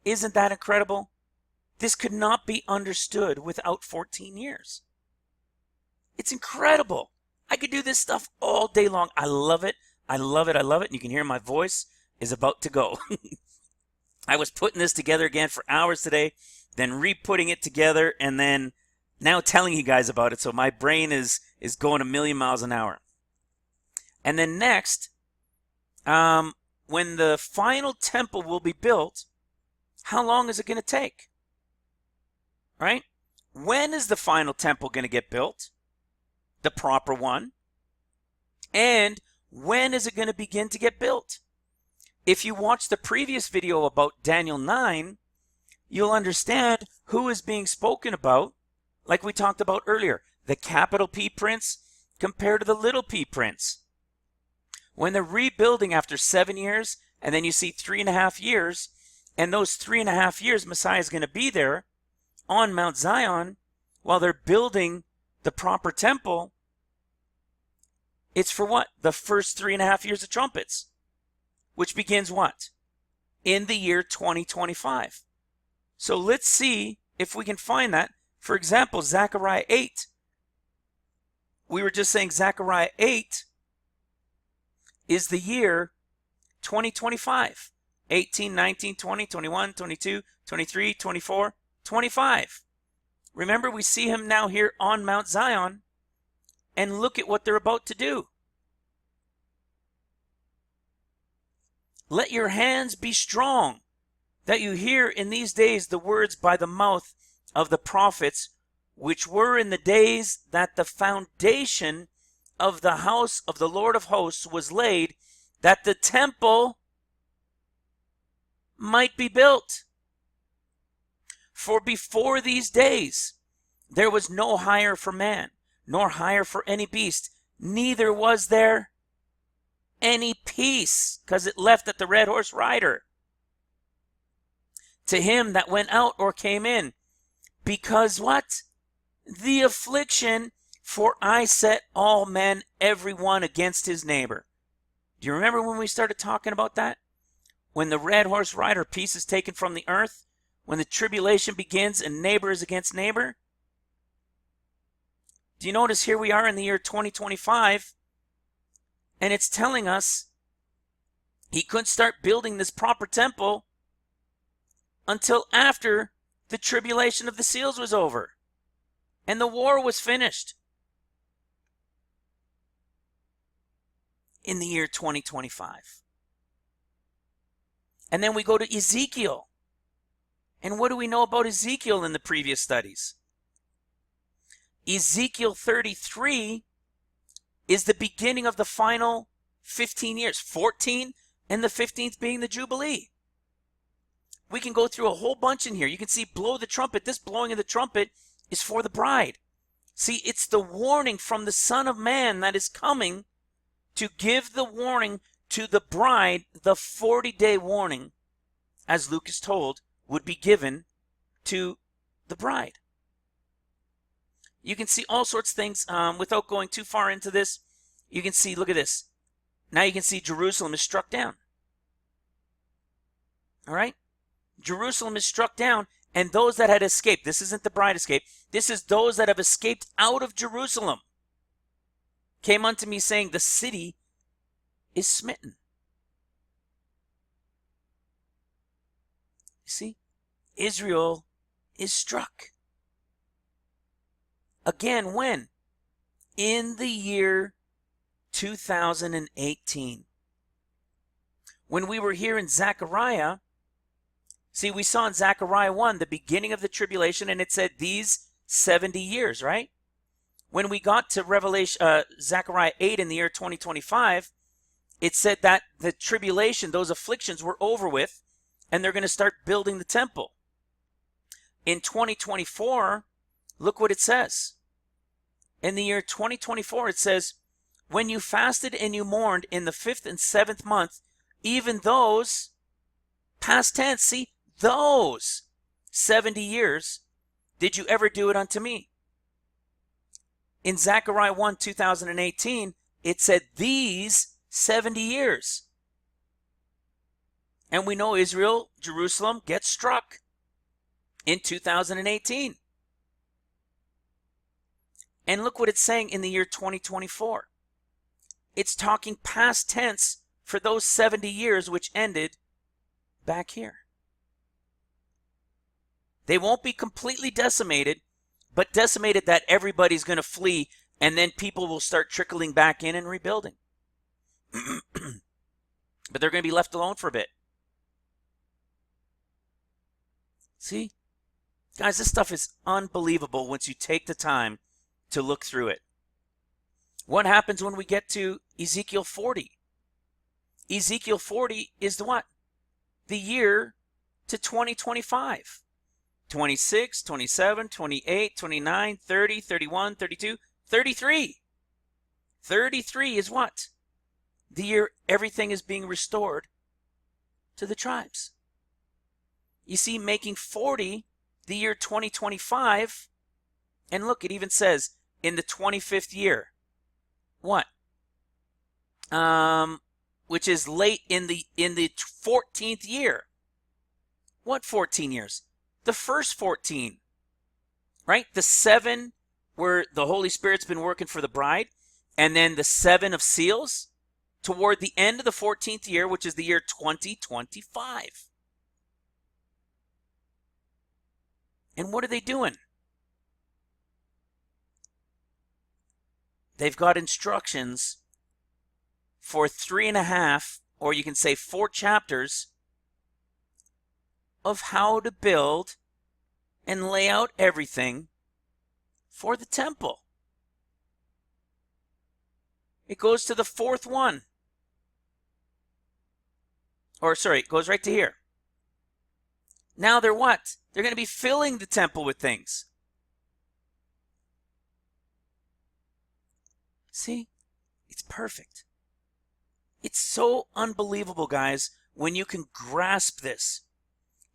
Speaker 1: Isn't that incredible? This could not be understood without 14 years. It's incredible. I could do this stuff all day long. I love it. I love it. I love it. And you can hear my voice is about to go. I was putting this together again for hours today, then re-putting it together, and then now telling you guys about it. So my brain is going a million miles an hour. And then next, when the final temple will be built, how long is it going to take? Right? When is the final temple going to get built? The proper one. And when is it going to begin to get built? If you watch the previous video about Daniel 9, you'll understand who is being spoken about, like we talked about earlier, the capital P prince compared to the little p prince. When they're rebuilding after 7 years, and then you see 3.5 years, and those 3.5 years Messiah is going to be there on Mount Zion while they're building the proper temple, it's for what? The first 3.5 years of trumpets, which begins what? In the year 2025. So let's see if we can find that. For example, Zechariah 8. We were just saying Zechariah 8 is the year 2025. 18, 19, 20, 21, 22, 23, 24, 25. Remember, we see him now here on Mount Zion, and look at what they're about to do. Let your hands be strong, that you hear in these days the words by the mouth of the prophets, which were in the days that the foundation of the house of the Lord of hosts was laid, that the temple might be built. For before these days there was no hire for man, nor hire for any beast, neither was there any peace, because it left at the red horse rider, to him that went out or came in. Because what? The affliction, for I set all men, every one against his neighbor. Do you remember when we started talking about that? When the red horse rider, peace is taken from the earth, when the tribulation begins and neighbor is against neighbor? Do you notice here we are in the year 2025, and it's telling us he couldn't start building this proper temple until after the tribulation of the seals was over and the war was finished in the year 2025. And then we go to Ezekiel. And what do we know about Ezekiel in the previous studies? Ezekiel 33 is the beginning of the final 15 years. 14 and the 15th being the Jubilee. We can go through a whole bunch in here. You can see blow the trumpet. This blowing of the trumpet is for the bride. See, it's the warning from the Son of Man that is coming to give the warning to the bride. The 40-day warning, as Luke is told, would be given to the bride. You can see all sorts of things without going too far into this. You can see, look at this. Now you can see Jerusalem is struck down. All right? Jerusalem is struck down, and those that had escaped, this isn't the bride escape, this is those that have escaped out of Jerusalem, came unto me saying, the city is smitten. You see? Israel is struck. Again, when? In the year 2018. When we were here in Zechariah, see, we saw in Zechariah 1 the beginning of the tribulation, and it said these 70 years, right? When we got to Zechariah 8 in the year 2025, it said that the tribulation, those afflictions were over with, and they're going to start building the temple. In 2024, look what it says. In the year 2024, it says, when you fasted and you mourned in the 5th and 7th month, even those, past tense, see, those 70 years, did you ever do it unto me? In Zechariah 1, 2018, it said these 70 years. And we know Israel, Jerusalem, gets struck in 2018. And look what it's saying in the year 2024. It's talking past tense for those 70 years which ended back here. They won't be completely decimated, but decimated that everybody's going to flee, and then people will start trickling back in and rebuilding. But they're going to be left alone for a bit. See? Guys, this stuff is unbelievable once you take the time to look through it. What happens when we get to Ezekiel 40? Ezekiel 40 is the what? The year to 2025. 26, 27, 28, 29, 30, 31, 32, 33. 33 is what? The year everything is being restored to the tribes. You see, making 40 the year 2025, and look, it even says in the 25th year. What? Which is late in the 14th year. What 14 years? The first 14, right? The 7 where the Holy Spirit's been working for the bride, and then the 7 of seals toward the end of the 14th year, which is the year 2025. And what are they doing? They've got instructions for 3.5, or you can say 4 chapters of how to build and lay out everything for the temple. It goes to the 4th one. Or sorry, it goes right to here. Now they're what? They're going to be filling the temple with things. See? It's perfect. It's so unbelievable, guys, when you can grasp this.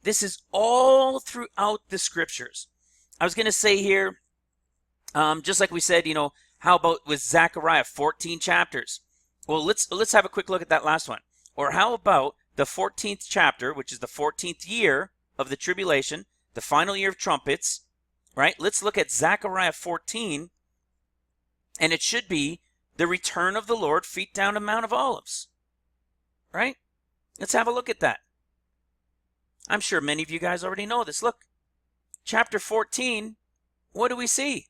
Speaker 1: This is all throughout the scriptures. I was going to say here, just like we said, how about with Zechariah, 14 chapters? Well, let's have a quick look at that last one. Or how about the 14th chapter, which is the 14th year of the tribulation, the final year of trumpets, right? Let's look at Zechariah 14, and it should be the return of the Lord, feet down to Mount of Olives, right? Let's have a look at that. I'm sure many of you guys already know this. Look, chapter 14, what do we see?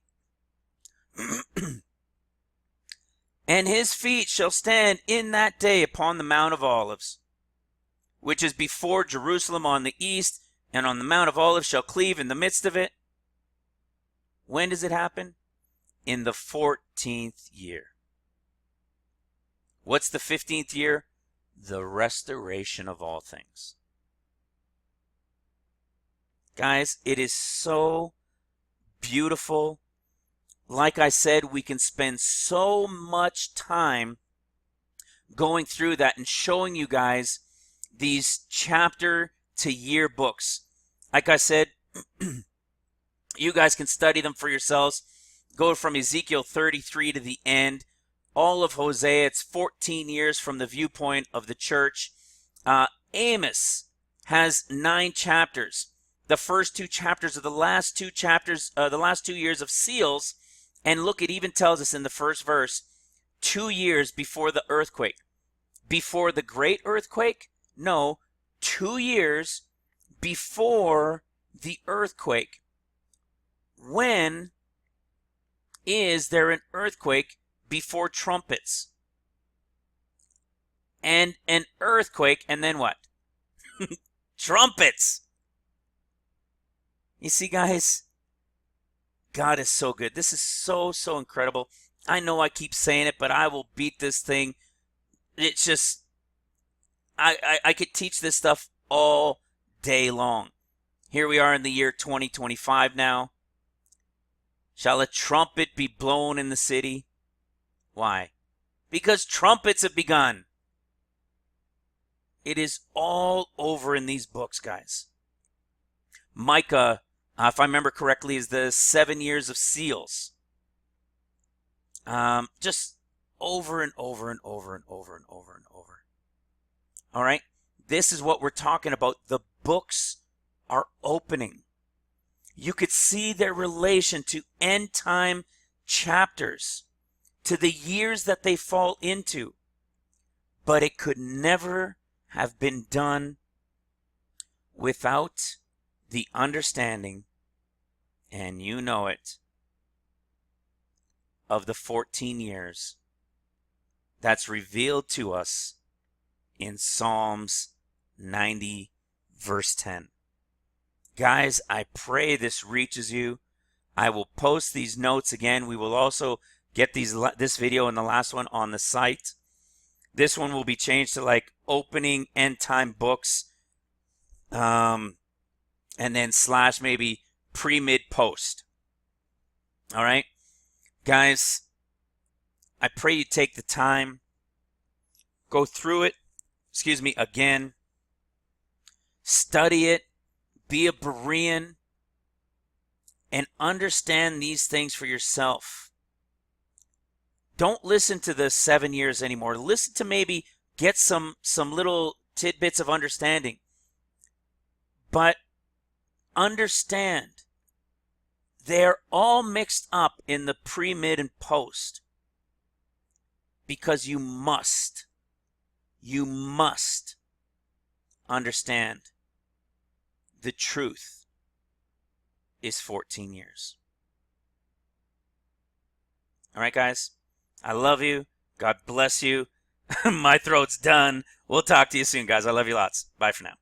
Speaker 1: And his feet shall stand in that day upon the Mount of Olives, which is before Jerusalem on the east, and on the Mount of Olives shall cleave in the midst of it. When does it happen? In the 14th year. What's the 15th year? The restoration of all things. Guys, it is so beautiful. Like I said, we can spend so much time going through that and showing you guys these chapter to year books. Like I said, you guys can study them for yourselves. Go from Ezekiel 33 to the end. All of Hosea, it's 14 years from the viewpoint of the church. Amos has 9 chapters. The first 2 chapters are the last 2 chapters, the last 2 years of seals. And look, it even tells us in the first verse, 2 years before the earthquake. Before the great earthquake? No, 2 years before the earthquake. When is there an earthquake before trumpets? And an earthquake, and then what? Trumpets! You see, guys, God is so good. This is so, so incredible. I know I keep saying it, but I will beat this thing. It's just, I could teach this stuff all day long. Here we are in the year 2025 now. Shall a trumpet be blown in the city? Why? Because trumpets have begun. It is all over in these books, guys. Micah, if I remember correctly, is the 7 years of seals. Just over and over and over and over and over and over. All right? This is what we're talking about. The books are opening. You could see their relation to end time chapters, to the years that they fall into. But it could never have been done without the understanding, and you know it, of the 14 years that's revealed to us in Psalms 90, verse 10. Guys, I pray this reaches you. I will post these notes again. We will also get this video and the last one on the site. This one will be changed to like opening end time books, and then / maybe pre, mid, post. All right, guys, I pray you take the time, go through it, again, study it, be a Berean, and understand these things for yourself. Don't listen to the 7 years anymore. Listen to maybe get some little tidbits of understanding. But understand, they're all mixed up in the pre, mid, and post. Because you must understand the truth is 14 years. All right, guys? I love you. God bless you. My throat's done. We'll talk to you soon, guys. I love you lots. Bye for now.